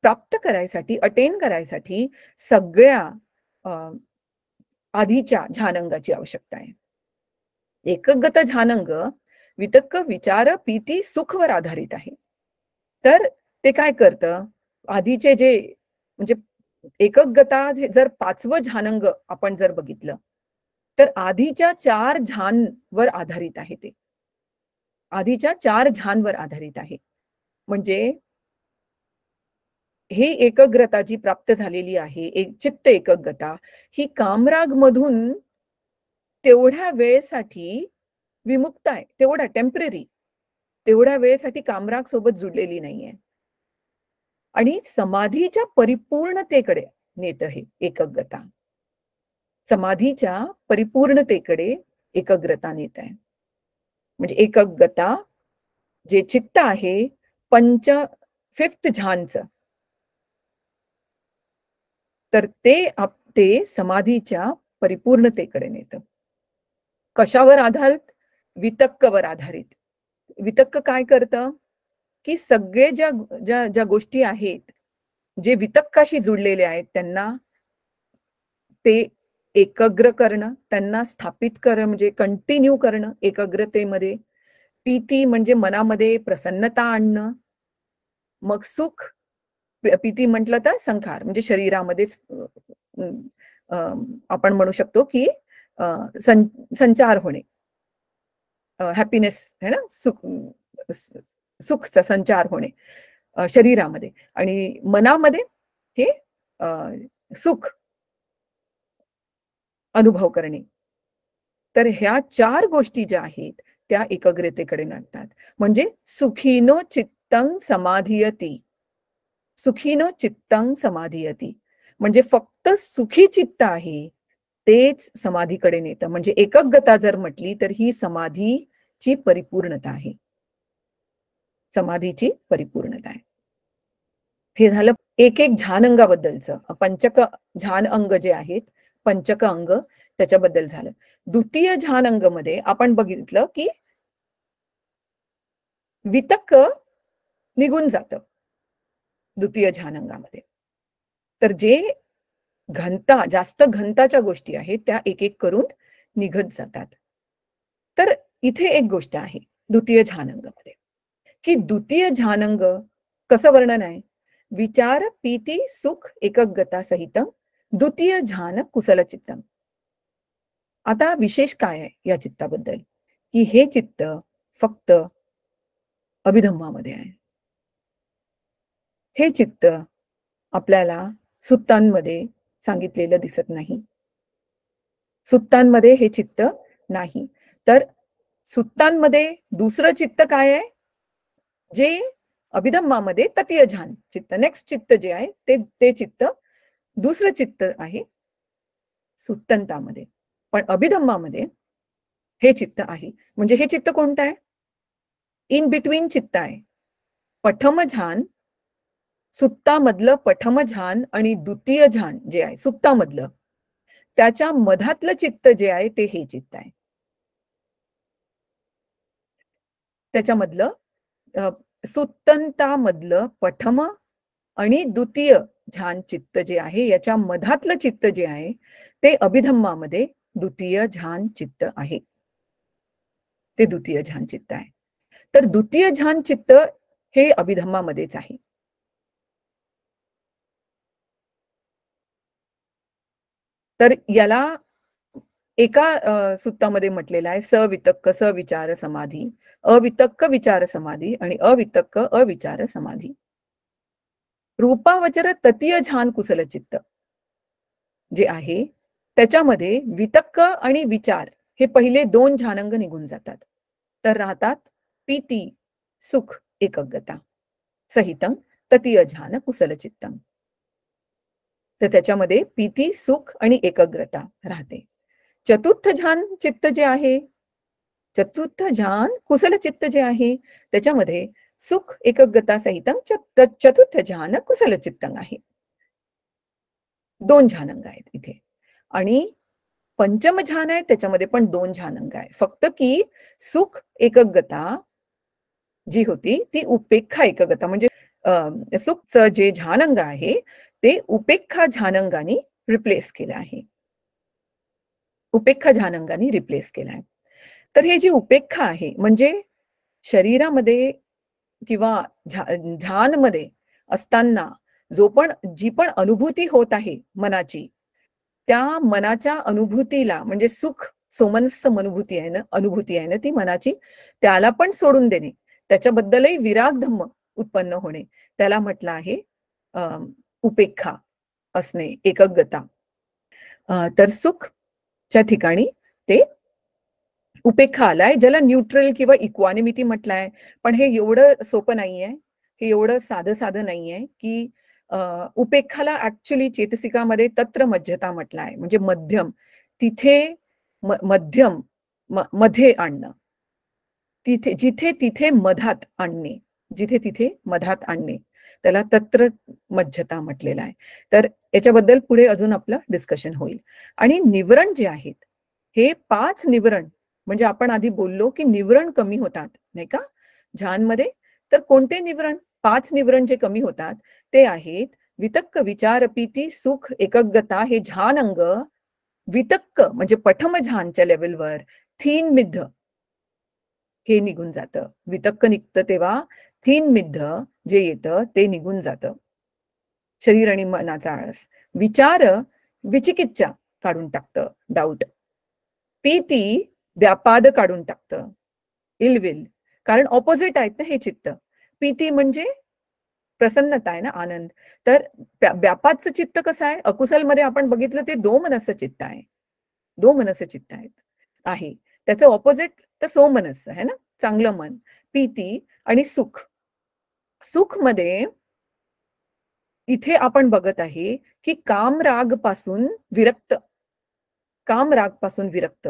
प्राप्त करायसाठी, अटेन करायसाठी सगळ्या अ, आधीच्या झानंगाची आवश्यकता आहे. एकगता ध्यानंग वितक्क विचार प्रीती सुखवर आधारित आहे. तर ते काय करतं, आधीचे जे म्हणजे एकगता जर 5वं ध्यानंग आपण जर बघितलं, तर आधीच्या 4 ध्यानवर आधारित आहे ते. आधीच्या 4 ध्यानवर आधारित आहे. म्हणजे ही एकग्रता जी प्राप्त झालेली आहे, एक चित्त एकग्रता, ही कामरागमधून तेवढ्या वेळेसाठी विमुक्त आहे. तेवढा टेम्पररी. तेवढ्या वेळेसाठी कामराग सोबत जुडलेली नाहीये. आणि समाधीच्या परिपूर्णतेकडे नेतं हे एकग्रता. समाधीच्या परिपूर्णतेकडे एकग्रता नेत आहे. म्हणजे एकग्रता जे चित्त आहे पंच 5th ध्यानचं, तर ते समाधीच्या परिपूर्णतेकडे नेतं. कशावर आधारित? वितक्कवर आधारित. वितक्क काय करतं? की सगळे ज्या ज्या ज्या गोष्टी आहेत, जे वितक्काशी जुडलेले आहेत, त्यांना ते एकाग्र करणं, त्यांना स्थापित करणं म्हणजे कंटिन्यू करणं एकाग्रतेमध्ये. प्रीती म्हणजे मनामध्ये प्रसन्नता आणणं. मग सुख, प्रीती म्हटलं तर संखार म्हणजे शरीरामध्येच आपण म्हणू शकतो की अ, संचार होणे. हॅपीनेस है ना, सुखचा संचार होणे शरीरामध्ये आणि मनामध्ये हे अ, सुख अनुभव करणे. तर ह्या 4 गोष्टी ज्या आहेत त्या एकाग्रतेकडे नडतात. म्हणजे सुखीनो चित्तं समाधियती. सुखीनो चित्तं समाधियती. म्हणजे फक्त सुखी चित्त आहे, तेच समाधीकडे नेतं. म्हणजे एकग्रता जर म्हटली तर ही समाधीची परिपूर्णता आहे. समाधीची परिपूर्णता आहे. हे झालं एक ध्यान अंगाबद्दलचं. पंचक ध्यान अंग जे आहेत, पंचक अंग त्याच्याबद्दल झालं. द्वितीय ध्यान अंगमध्ये आपण बघितलं, की वितक्क निघून जातं द्वितीय ध्यान अंगामध्ये. तर जे जास्त घनताच्या गोष्टी आहेत, त्या एक-एक करून निघत जातात. तर इथे एक गोष्ट आहे द्वितीय ध्यान अंगामध्ये, की द्वितीय ध्यान अंग कसं वर्णन आहे? विचार, प्रीती, सुख, एकग्रता सहित द्वितीय ध्यान कुशल चित्तम. आता विशेष काय आहे या चित्ताबद्दल? की हे चित्त फक्त अभिधम्मामध्ये आहे. हे चित्त आपल्याला सुत्तांमध्ये सांगितलेलं दिसत नाही. सुत्तांमध्ये हे चित्त नाही. तर सुत्तांमध्ये दुसरं चित्त काय आहे? जे अभिधम्मामध्ये तृतीय ध्यान चित्त, नेक्स्ट चित्त जे आहे ते चित्त दुसरं चित्त आहे सुत्तंतामध्ये. पण अभिधम्मामध्ये हे चित्त आहे. म्हणजे हे चित्त कोणतं आहे? इन बिटवीन चित्त आहे. प्रथम ध्यान, सुत्तामधलं प्रथम ध्यान आणि द्वितीय ध्यान जे आहे सुत्तामधलं, त्याच्या मधातलं चित्त जे आहे ते हे चित्त आहे. त्याच्यामधलं सुत्तंतामधलं प्रथम आणि द्वितीय ध्यान चित्त जे आहे, याच्या मधातलं चित्त जे आहे, ते अभिधम्मामध्ये द्वितीय ध्यान चित्त आहे. ते द्वितीय ध्यान चित्त आहे. तर द्वितीय ध्यान चित्त हे अभिधम्मामध्येच आहे. तर याला एका सुत्तामध्ये म्हटलेलं आहे सवितक्क सविचार समाधी, अवितक्क विचार समाधी आणि अवितक्क अविचार समाधी. रूपावचर तृतीय ध्यान कुशल चित्त जे आहे, त्याच्यामध्ये वितक्क आणि विचार हे पहिले 2 ध्यानंग निघून जातात. तर राहतात प्रीती, सुख, एकग्रता सहितं तृतीय ध्यान कुशल चित्तम. तर त्याच्यामध्ये प्रीती, सुख आणि एकग्रता राहते. चतुर्थ ध्यान चित्त जे आहे, चतुर्थ ध्यान कुशल चित्त जे आहे, त्याच्यामध्ये सुख, एकग्रता सहितं चतुर्थ ध्यान कुशल चित्तम आहे. 2 ध्यानंग आहेत इथे. आणि पंचम ध्यान आहे त्याच्यामध्ये पण 2 ध्यानंग आहे. फक्त की सुख, एकग्रता जी होती ती उपेक्षा एकग्रता म्हणजे सुखचं जे ध्यानंग आहे, ते उपेक्षा ध्यानंगाने रिप्लेस केलं आहे. उपेक्षा ध्यानंगाने रिप्लेस केला आहे. तर हे जी उपेक्षा आहे म्हणजे शरीरामध्ये किंवा ध्यानमध्ये असताना जी पण अनुभूती होत आहे मनाची, त्या मनाच्या अनुभूतीला म्हणजे सुख सोमनस्स अनुभूती आहे ना ती मनाची, त्याला पण सोडून देणे, त्याच्याबद्दलही विराग धम्म उत्पन्न होणे, त्याला म्हटलं आहे उपेक्षा असणे, एकग्गता. तर सुखच्या ठिकाणी ते उपेक्षा आलाय, ज्याला न्यूट्रल किंवा इक्वानिमिटी म्हटलंय. पण हे एवढं सोपं नाहीये, हे एवढं साधं साधं नाहीये की उपेक्षाला ऍक्च्युली चेतसिकामध्ये तत्र मध्यता म्हटलं आहे, म्हणजे मध्यम, तिथे मध्यम मध्ये आणणं, तिथे जिथे तिथे मधात आणणे, जिथे तिथे मधात आणणे, त्याला तत्र मध्यता म्हटलेलं आहे. तर याच्याबद्दल पुढे अजून आपलं डिस्कशन होईल. आणि निवरण जे आहेत, हे 5 निवरण, म्हणजे आपण आधी बोललो की निवरण कमी होतात नाही का ध्यानमध्ये. तर कोणते निवरण? 5 निवरण जे कमी होतात ते आहेत वितक्क, विचार, प्रीती, सुख, एकग्गता. हे ध्यान अंग वितक्क म्हणजे पठम ध्यानच्या लेवलवर थीन मिद्ध हे निघून जातं. वितक्क निघतं तेव्हा थीन मिद्ध जे येतं ते निघून जातं. शरीर आणि मनाचा आळस. विचार विचिकिच्छा काढून टाकतं, डाऊट. प्रीती व्यापाद काढून टाकतं, इलविल. कारण ऑपोजिट आहेत ना हे चित्त. प्रीती म्हणजे प्रसन्नता आहे ना, आनंद. तर व्यापादचं चित्त कसं आहे? अकुसलमध्ये आपण बघितलं ते दोमनस्स चित्त आहे. दोमनस्स चित्त आहे. त्याचं ऑपोजिट तर सोमनस्स आहे ना, चांगलं मन. प्रीती आणि सुख. सुख मध्ये इथे आपण बघत आहे की कामराग पासून विरक्त, कामराग पासून विरक्त.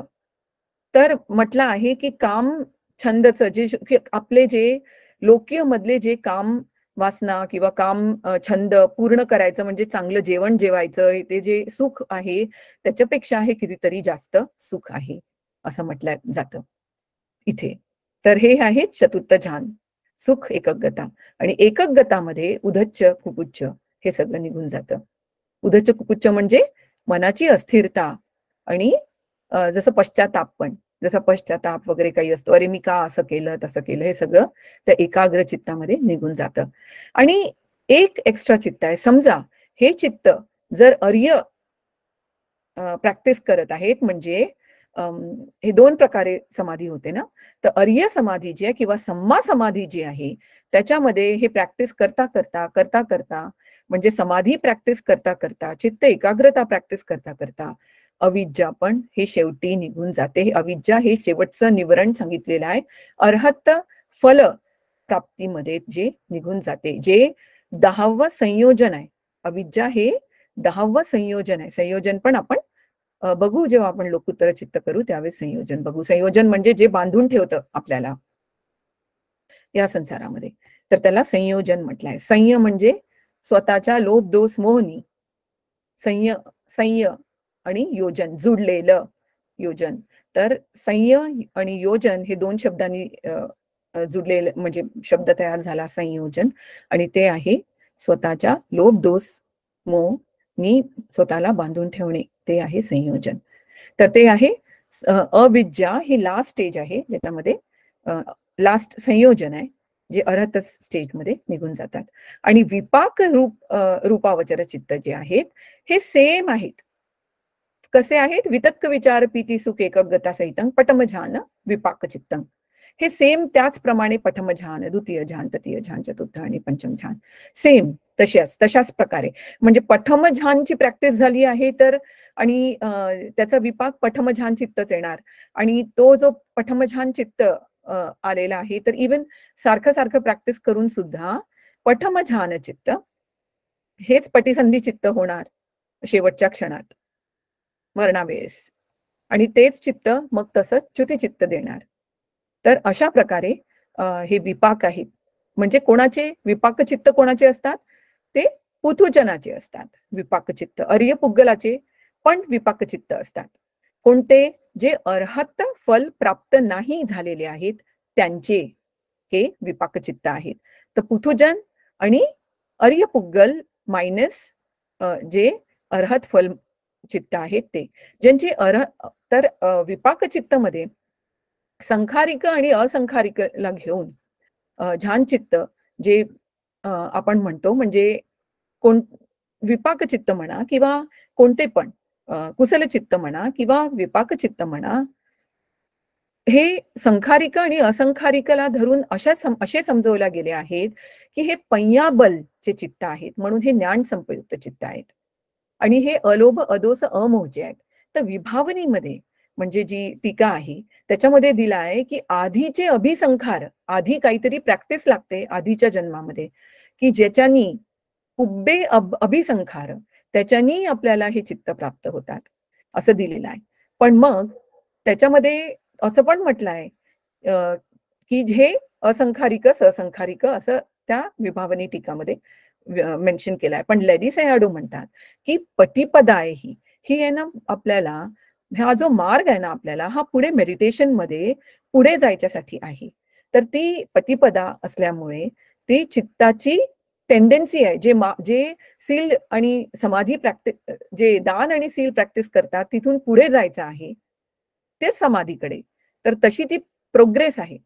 तर म्हटलं आहे की काम छंदचं जे आपले जे लोकीय मधले जे काम वासना किंवा काम छंद पूर्ण करायचं म्हणजे चांगलं जेवण जेवायचं, ते जे सुख आहे त्याच्यापेक्षा हे कितीतरी जास्त सुख आहे असं म्हटलं जातं इथे. तर हे आहे चतुर्थ ध्यान, सुख एकग्गता. आणि एकग्गतामध्ये उधच्च कुकुच्च हे सगळं निघून जातं. उधच्च कुकुच्च म्हणजे मनाची अस्थिरता आणि जसं पश्चाताप पण, जसा पश्चाताप वगैरे काही असतो, अरे मी का असं केलं तसं केलं, हे सगळं त्या एकाग्र चित्तामध्ये निघून जातं. आणि एक एक्स्ट्रा चित्त आहे. समजा हे चित्त जर अर्य प्रॅक्टिस करत आहेत म्हणजे हे 2 प्रकारे समाधी होते ना. तर अर्य समाधी जी आहे किंवा सम्मा समाधी जी आहे त्याच्यामध्ये हे प्रॅक्टिस करता करता करता करता म्हणजे समाधी प्रॅक्टिस करता करता, चित्त एकाग्रता प्रॅक्टिस करता करता अविद्या पण हे शेवटी निघून जाते. हे अविद्या हे शेवटचं निवरण सांगितलेलं आहे. अरहत फल प्राप्तीमध्ये जे निघून जाते, जे 10वं संयोजन आहे. अविद्या हे 10वं संयोजन आहे. संयोजन पण आपण बघू, जेव्हा आपण लोकुत्तर चित्त करू त्यावेळेस संयोजन बघू. संयोजन म्हणजे जे बांधून ठेवतं आपल्याला या संसारामध्ये, तर त्याला संयोजन म्हटलंय. संय म्हणजे स्वतःच्या लोभ दोष मोहनी, संय संय आणि योजन जुडलेलं योजन. तर संय आणि योजन हे 2 शब्दांनी जुडलेलं म्हणजे शब्द तयार झाला संयोजन. आणि ते आहे स्वतःच्या लोभ दोष मोह नी स्वतःला बांधून ठेवणे, ते आहे संयोजन. तर ते आहे अविद्या ही लास्ट स्टेज आहे ज्याच्यामध्ये लास्ट संयोजन आहे, जे अर्हत स्टेजमध्ये निघून जातात. आणि विपाक रूपावचर चित्त जे आहेत हे सेम आहेत. कसे आहेत? वितक्क, विचार, प्रीती, सुख, एकग्गता सहितं पटम ध्यान विपाक चित्तं. हे सेम त्याचप्रमाणे पठम ध्यान, द्वितीय ध्यान, तृतीय ध्यान, चतुर्थ आणि पंचम ध्यान सेम तशाच प्रकारे. म्हणजे पठम ध्यानची प्रॅक्टिस झाली आहे तर आणि त्याचा विपाक पठम ध्यान चित्तच येणार. आणि तो जो पठम ध्यान चित्त आलेला आहे तर इवन सारखं सारखं प्रॅक्टिस करून सुद्धा पठम ध्यान चित्त हेच पटिसंधी चित्त होणार शेवटच्या क्षणात, मरणावेळेस. आणि तेच चित्त मग तसंच च्युती चित्त देणार. तर अशा प्रकारे हे विपाक आहेत. म्हणजे कोणाचे विपाक चित्त कोणाचे असतात? ते पुथुजनाचे असतात विपाक चित्त. अर्य पुद्गलाचे पण विपाक चित्त असतात. कोणते? जे अर्हत फल प्राप्त नाही झालेले आहेत त्यांचे हे विपाक चित्त आहेत. तर पुथुजन आणि अर्य पुद्गल मायनस जे अर्हत फल चित्त आहेत ते. ज्यांचे तर विपाक चित्तमध्ये संखारिक आणि असंखारिकला घेऊन झान चित्त जे आपण म्हणतो, म्हणजे कोण विपाक चित्त म्हणा किंवा कोणते पण कुशल चित्त म्हणा किंवा विपाक चित्त म्हणा, हे संखारिक आणि असंखारिकला धरून असे समजवल्या गेले आहेत, की हे पय्याबलचे चित्त आहेत, म्हणून हे ज्ञान संपयुक्त चित्त आहेत आणि हे अलोभ, अदोष, अमोहचे आहेत. तर विभावनीमध्ये म्हणजे जी टीका आहे, त्याच्यामध्ये दिला आहे, की आधीचे अभिसंखार, आधी काहीतरी प्रॅक्टिस लागते आधीच्या जन्मामध्ये, की ज्याच्यानी कुब्बे अभिसंखार, त्याच्यानी आपल्याला हे चित्त प्राप्त होतात, असं दिलेलं आहे. पण मग त्याच्यामध्ये असं पण म्हटलं आहे, की हे असंखारिक, ससंखारिक असं त्या विभावनी टीकामध्ये मेन्शन केलं आहे. पण लेडी सयाडू म्हणतात, की पटिपदा आहे ही आहे ना आपल्याला, हा जो मार्ग आहे ना आपल्याला, हा पुढे मेडिटेशनमध्ये पुढे जायच्यासाठी आहे. तर ती पटिपदा असल्यामुळे ती चित्ताची टेंडन्सी आहे, जे सील आणि समाधी प्रॅक्टिस, जे दान आणि सील प्रॅक्टिस करतात तिथून पुढे जायचं आहे ते समाधीकडे. तर तशी ती प्रोग्रेस आहे,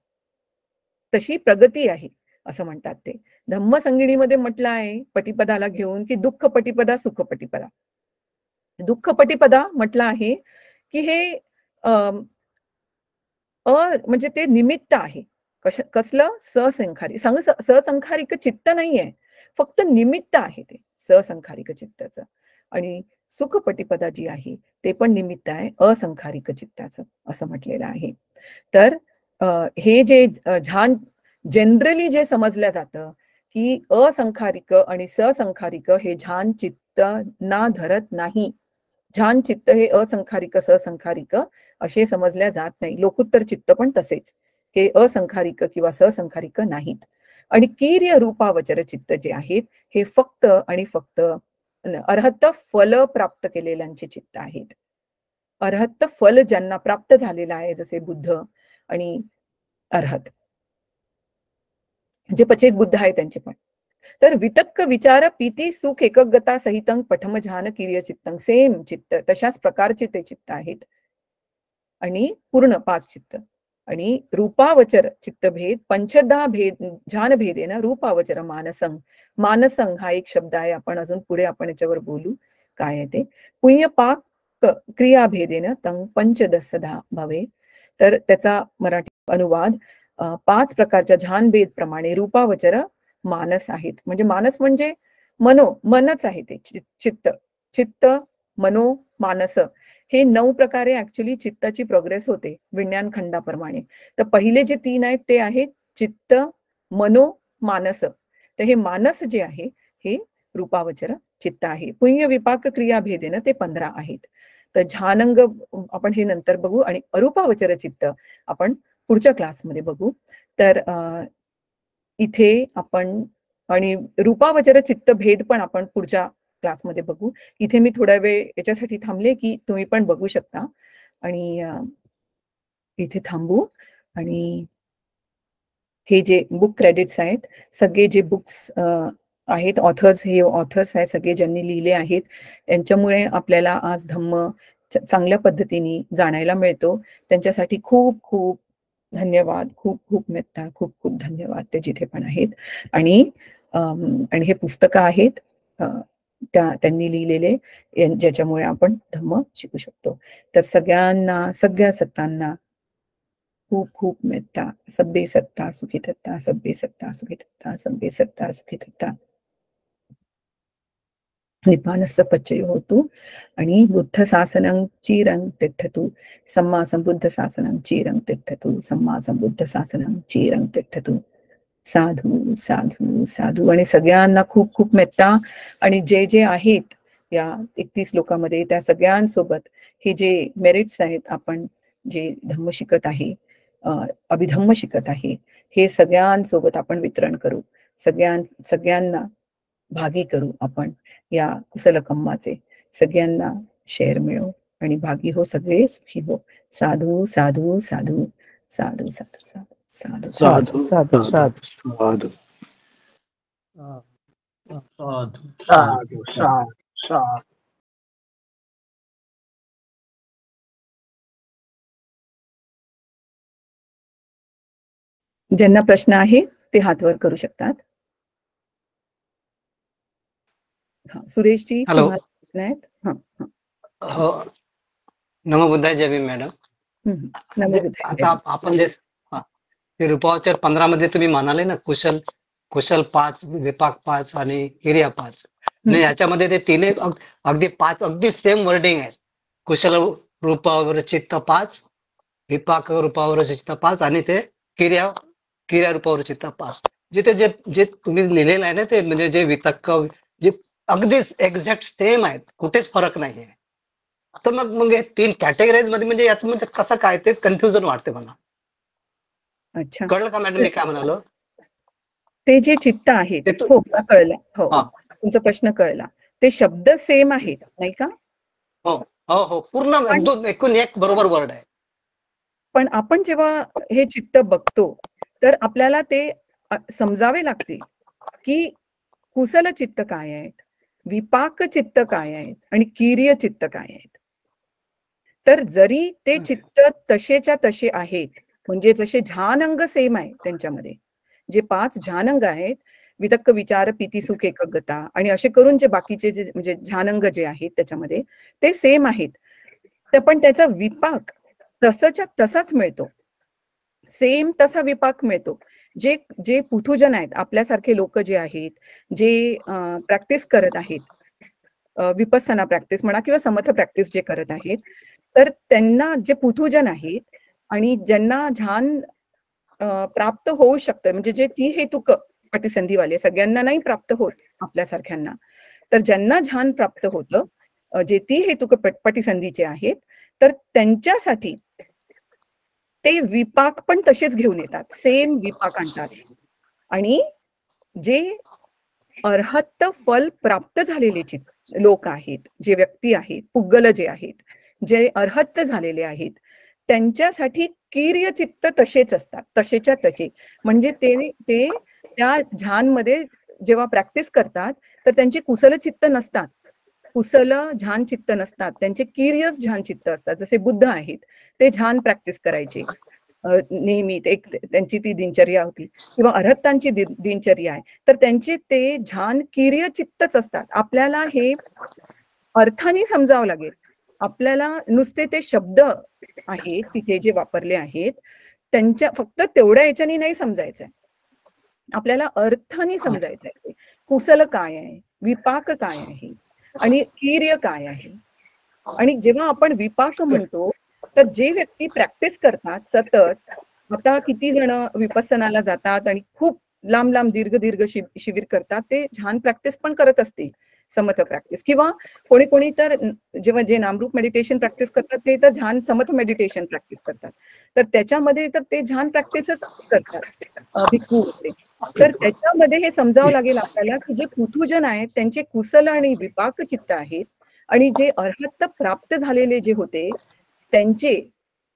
तशी प्रगती आहे असं म्हणतात ते. धम्मसंगिणीमध्ये म्हटलं आहे पटिपदाला घेऊन, की दुःख पटिपदा, सुख पटिपदा. दुःख पटिपदा म्हटलं आहे, की हे म्हणजे ते निमित्त आहे. कसलं? ससंखारिक चित्त नाहीये. फक्त निमित्त आहे ते ससंखारिक चित्ताचं. आणि सुखपटिपदा जी आहे, ते पण निमित्त आहे असंखारिक चित्ताचं, असं म्हटलेलं आहे. तर हे जे झान जनरली जे समजलं जातं, की असंखारिक आणि ससंखारिक हे झान चित्त ना धरत नाही. झान चित्त हे असंखारिक, ससंखारिक असे समजल्या जात नाही. लोकुत्तर चित्त पण तसेच. हे असंखारिक किंवा ससंखारिक नाहीत. आणि कीर्य रूपावचर चित्त जे आहेत, हे फक्त आणि फक्त अर्हत फल प्राप्त केलेल्यांचे चित्त आहेत. अर्हत फल ज्यांना प्राप्त झालेलं आहे, जसे बुद्ध आणि अर्हत, जे पचेक बुद्ध आहे त्यांचे पण. तर वितक्क विचार पीती सुख एकगता सहितं पठम झान किर्य चित्तं, सेम चित्त तशाच प्रकारचे ते चित्त आहेत. आणि पूर्ण 5 चित्त. आणि रूपावचर चित्तभेद पंचदा भेद झान भेदेन रूपावचर मानसं. मानसं हा एक शब्द आहे, आपण अजून पुढे आपण याच्यावर बोलू काय आहे ते. पुण्य पाक क्रिया भेदेन तं पंचदसधा भवे. तर त्याचा मराठी अनुवाद 5 प्रकारच्या झान भेद प्रमाणे रूपावचर मानस आहेत. म्हणजे मानस म्हणजे मनच आहे ते, चित्त, चित्त, मनो, मानस, हे 9 प्रकारे ऍक्च्युली चित्ताची प्रोग्रेस होते विज्ञान खंडाप्रमाणे. तर पहिले जे 3 आहेत ते आहेत चित्त, मनो, मानस. तर हे मानस जे आहे हे रूपावचर चित्त आहे. पुण्य विपाक क्रिया भेदेनं ते 15 आहेत. तर झानंग आपण हे नंतर बघू आणि अरूपावचर चित्त आपण पुढच्या क्लासमध्ये बघू. तर इथे आपण आणि रूपावचर चित्त भेद पण आपण पुढच्या क्लासमध्ये बघू. इथे मी थोडा वेळ याच्यासाठी थांबले, की तुम्ही पण बघू शकता. आणि इथे थांबू. आणि हे जे बुक क्रेडिट्स आहेत, सगळे जे बुक्स आहेत, हे ऑथर्स आहेत सगळे ज्यांनी लिहिले आहेत, यांच्यामुळे आपल्याला आज धम्म चांगल्या पद्धतीने जाणायला मिळतो. त्यांच्यासाठी खूप खूप धन्यवाद, खूप खूप मेत्ता, खूप खूप धन्यवाद ते जिथे पण आहेत. आणि आणि हे पुस्तकं आहेत त्यांनी लिहिलेले, ज्याच्यामुळे आपण धम्म शिकू शकतो. तर सगळ्यांना, सगळ्या सत्तांना खूप खूप मेत्ता. सब्बे सत्ता सुखी तत्ता, सब्बे सत्ता सुखी तत्ता, सब्बे सत्ता सुखी तत्ता. निपानस्य पच्चयो होतु. आणि बुद्ध शासनं चिरं तिष्ठतु. सम्मा संबुद्ध शासनं चिरं तिष्ठतु. सम्मा संबुद्ध शासनं चिरं तिष्ठतु. साधू साधू साधू. आणि सगळ्यांना खूप खूप मेत्ता. आणि जे जे आहेत या 31 लोकांमध्ये, त्या सगळ्यांसोबत हे जे मेरिट्स आहेत, आपण जे धम्म शिकत आहे, अभिधम्म शिकत आहे, हे सगळ्यांसोबत आपण वितरण करू. सगळ्यांना भागी करू आपण या कुशल कर्माचे. सगळ्यांना शेअर मिळो आणि भागी हो, सगळे सुखी हो. साधू साधू साधू साधू साधू साधू साधू साधू साधू साधू साधू साधू साधू साधू. ज्यांना प्रश्न आहे ते हात वर करू शकतात. हा, सुरेशजी हॅलो. तुम्हाला प्रश्न आहेत? हा हा. हो, नमो बुद्धाय जय भीम मॅडम. नमो बुद्धाय. आता आपण जे रूपावचर 15 मध्ये तुम्ही म्हणाले ना, कुशल 5, विपाक 5 आणि क्रिया 5. म्हणजे ह्याच्यामध्ये ते तिन्ही अगदी 5 अगदी सेम वर्डिंग आहे. कुशल रूपावर चित्त 5, विपाक रूपावर चित्त 5 आणि ते क्रिया रूपावर चित्त 5. जिथे जे तुम्ही लिहिलेलं आहे ना, ते म्हणजे जे वितक्क जे अगदी एक्झॅक्ट सेम आहेत, कुठेच फरक नाहीये. तर मग हे 3 कॅटेगरीज मध्ये म्हणजे याचं म्हणजे कसं काय ते कन्फ्युजन वाटते मला. अच्छा, कळलं का मॅडम मी काय म्हणालो? ते जे चित्त आहेत, हो मला कळलं. हो, तुमचा प्रश्न कळला. ते शब्द सेम आहेत नाही का? हो हो हो, पूर्ण एकूण एक बरोबर वर्ड आहे. पण आपण जेव्हा हे चित्त बघतो तर आपल्याला ते समजावे लागते की कुशल चित्त काय आहेत, विपाक चित्त काय आहेत आणि कीर्य चित्त काय आहेत. तर जरी ते चित्त तसेच्या तसे आहेत, म्हणजे जसे झानंग सेम आहे त्यांच्यामध्ये, जे 5 झानंग आहेत, वितक्क विचार पीती सुख एकाग्रता आणि असे करून जे बाकीचे जे म्हणजे झानंग जे आहेत त्याच्यामध्ये ते सेम आहेत. तर पण त्याचा विपाक तसंच्या तसाच मिळतो, सेम तसा विपाक मिळतो. जे जे पुथुजन आहेत, आपल्यासारखे लोक जे आहेत, जे प्रॅक्टिस करत आहेत, विपස්සना प्रॅक्टिस म्हणा किंवा समथ प्रॅक्टिस जे करत आहेत, तर त्यांना जे पुथुजन आहेत आणि ज्यांना ध्यान प्राप्त होऊ शकतं, म्हणजे जे ती हेतुक पटिसंधीवाले सगळ्यांना नाही प्राप्त होत आपल्यासारख्यांना, तर ज्यांना ध्यान प्राप्त होतं, जे ती हेतुक पटिसंधीचे आहेत, तर त्यांच्यासाठी ते विपाक पण तसेच घेऊन येतात, सेम विपाक आणतात. आणि जे अर्हत फल प्राप्त झालेले लोक आहेत, जे व्यक्ती आहेत, पुद्गल जे आहेत, जे अर्हत झालेले आहेत, त्यांच्यासाठी कीर्य चित्त तसेच असतात, तसेच्या तसे. म्हणजे ते त्या ध्यानमध्ये जेव्हा प्रॅक्टिस करतात तर त्यांचे कुशल चित्त नसतात, कुशल ध्यान चित्त नसतात, त्यांचे कीर्यस ध्यान चित्त असतात. जसे बुद्ध आहेत, ते ध्यान प्रॅक्टिस करायचे नेहमी, एक त्यांची ती दिनचर्या होती, किंवा अर्हतांची दिनचर्या आहे, तर त्यांचे ते ध्यान कीर्य चित्तच असतात. आपल्याला हे अर्थाने समजावं लागेल. आपल्याला नुसते ते शब्द आहेत तिथे जे वापरले आहेत त्यांच्या फक्त तेवढ्या याच्याने नाही समजायचंय, आपल्याला अर्थाने समजायचंय. कुशल काय आहे, विपाक काय आहे आणि कीर्य काय आहे. आणि जेव्हा आपण विपाक म्हणतो तर जे व्यक्ती प्रॅक्टिस करतात सतत, आता किती जण विपස්සनाला जातात आणि खूप लांब लांब दीर्घ शिबिर करतात, ते ध्यान प्रॅक्टिस पण करत असतील, समथ प्रॅक्टिस, किंवा कोणी कोणी तर जेव्हा जे नामरूप मेडिटेशन प्रॅक्टिस करतात ते तर ध्यान समथ मेडिटेशन प्रॅक्टिस करतात, तर त्याच्यामध्ये तर ते ध्यान प्रॅक्टिसच करतात भिक्खू वगैरे. तर त्याच्यामध्ये हे समजावं लागेल आपल्याला की जे पुथुजन आहेत त्यांचे कुशल आणि विपाक चित्त आहेत आणि जे अर्हत प्राप्त झालेले जे होते त्यांचे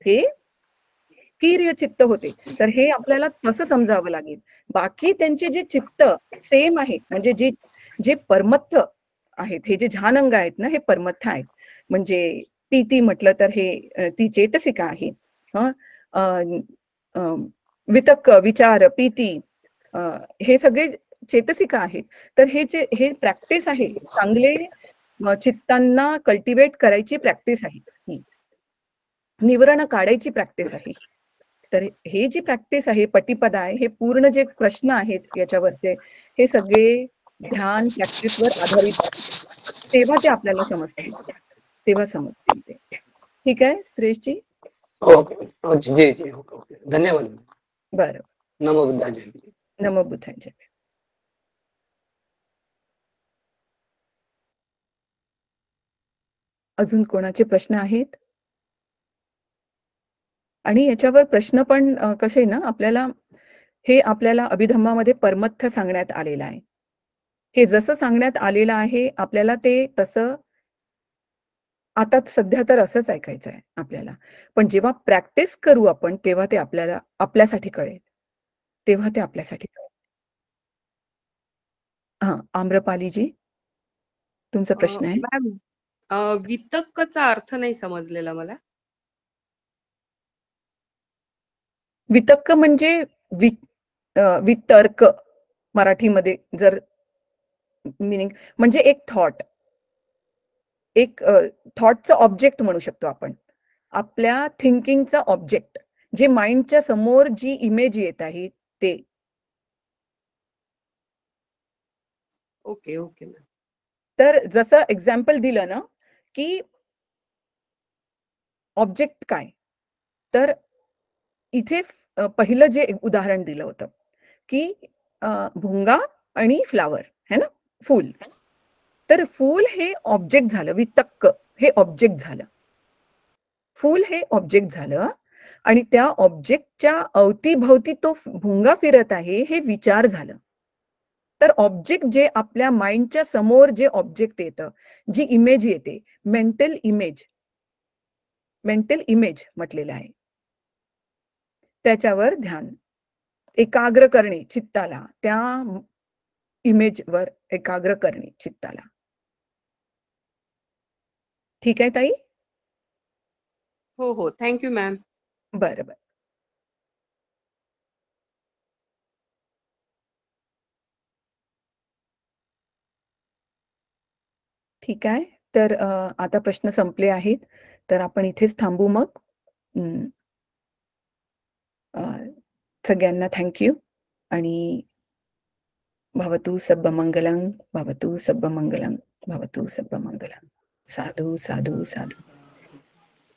हे कीर्य चित्त होते. तर हे आपल्याला तसं समजावं लागेल. बाकी त्यांचे जे चित्त सेम आहे, म्हणजे जे जे परमत्थ आहेत, हे जे झानंग आहेत ना, हे परमत्थ आहेत. म्हणजे पीती म्हटलं तर हे ती चेतसिका आहे. वितक्क विचार पीती हे सगळे चेतसिका आहेत. तर हे प्रॅक्टिस आहे, चांगले चित्तांना कल्टिवेट करायची प्रॅक्टिस आहे, निवरण काढायची प्रॅक्टिस आहे. तर हे जी प्रॅक्टिस आहे, पटिपदा आहे, हे पूर्ण जे प्रश्न आहेत याच्यावरचे, हे सगळे ध्यान प्रॅक्टिसवर आधारित आहेत. तेव्हा ते आपल्याला समजतील, तेव्हा समजतील ते. ठीक आहे सुरेशजी? ओके जी जी, ओके, धन्यवाद. बरं, नमो बुद्धाय जय भीम. नमो बुद्धाय जय भीम. अजून कोणाचे प्रश्न आहेत? आणि याच्यावर प्रश्न पण कसे ना, आपल्याला अभिधम्मामध्ये परमत्थ सांगण्यात आलेलं आहे. हे जसं सांगण्यात आलेलं आहे आपल्याला ते तसं आता सध्या तर असंच ऐकायचं आहे आपल्याला. पण जेव्हा प्रॅक्टिस करू आपण तेव्हा ते आपल्यासाठी कळेल, तेव्हा ते आपल्यासाठी कळेल. हां, आम्रपालीजी तुमचा प्रश्न आहे? मॅम, वितक्कचा अर्थ नाही समजलेला मला. वितक्क म्हणजे वितर्क मराठीमध्ये जर मिनिंग म्हणजे एक थॉट, एक थॉटचं ऑब्जेक्ट म्हणू शकतो आपण, आपल्या थिंकिंगचा ऑब्जेक्ट, जे माइंडच्या समोर जी इमेज येत आहे ते. Okay okay ma'am. तर जसं एक्झाम्पल दिलं ना की ऑब्जेक्ट काय, तर इथे पहिलं जे उदाहरण दिलं होतं की भुंगा आणि फ्लावर है ना, फूल. तर फूल हे ऑब्जेक्ट झालं, वितक्क हे ऑब्जेक्ट झालं, फूल हे ऑब्जेक्ट झालं आणि त्या ऑब्जेक्टच्या अवतीभवती तो भुंगा फिरत आहे हे विचार झालं. तर ऑब्जेक्ट जे आपल्या माइंडच्या समोर जे ऑब्जेक्ट येतं, जी इमेज येते, मेंटल इमेज म्हटलेलं आहे, त्याच्यावर ध्यान एकाग्र करणे चित्ताला, त्या इमेजवर एकाग्र करणे चित्ताला. ठीक आहे ताई? हो हो, थँक्यू मॅम. बरं बरं. ठीक आहे. तर आता प्रश्न संपले आहेत, तर आपण इथेच थांबू मग. सगळ्यांना थँक्यू आणि भवतु सर्वमंगलं, भवतु सर्वमंगलं, भवतु सर्वमंगलं. साधू साधू साधू.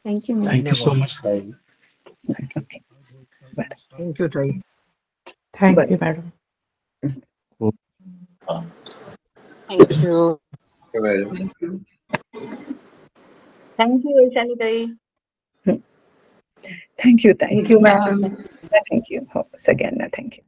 थँक्यू. थँक्यू सो मच ताई. ओके. बरं. थँक्यू ताई. Thank you madam. Thank you. Thank you Vaishali ताई. थँक्यू ताई. Thank you ma'am. थँक्यू. हो, सगळ्यांना थँक्यू.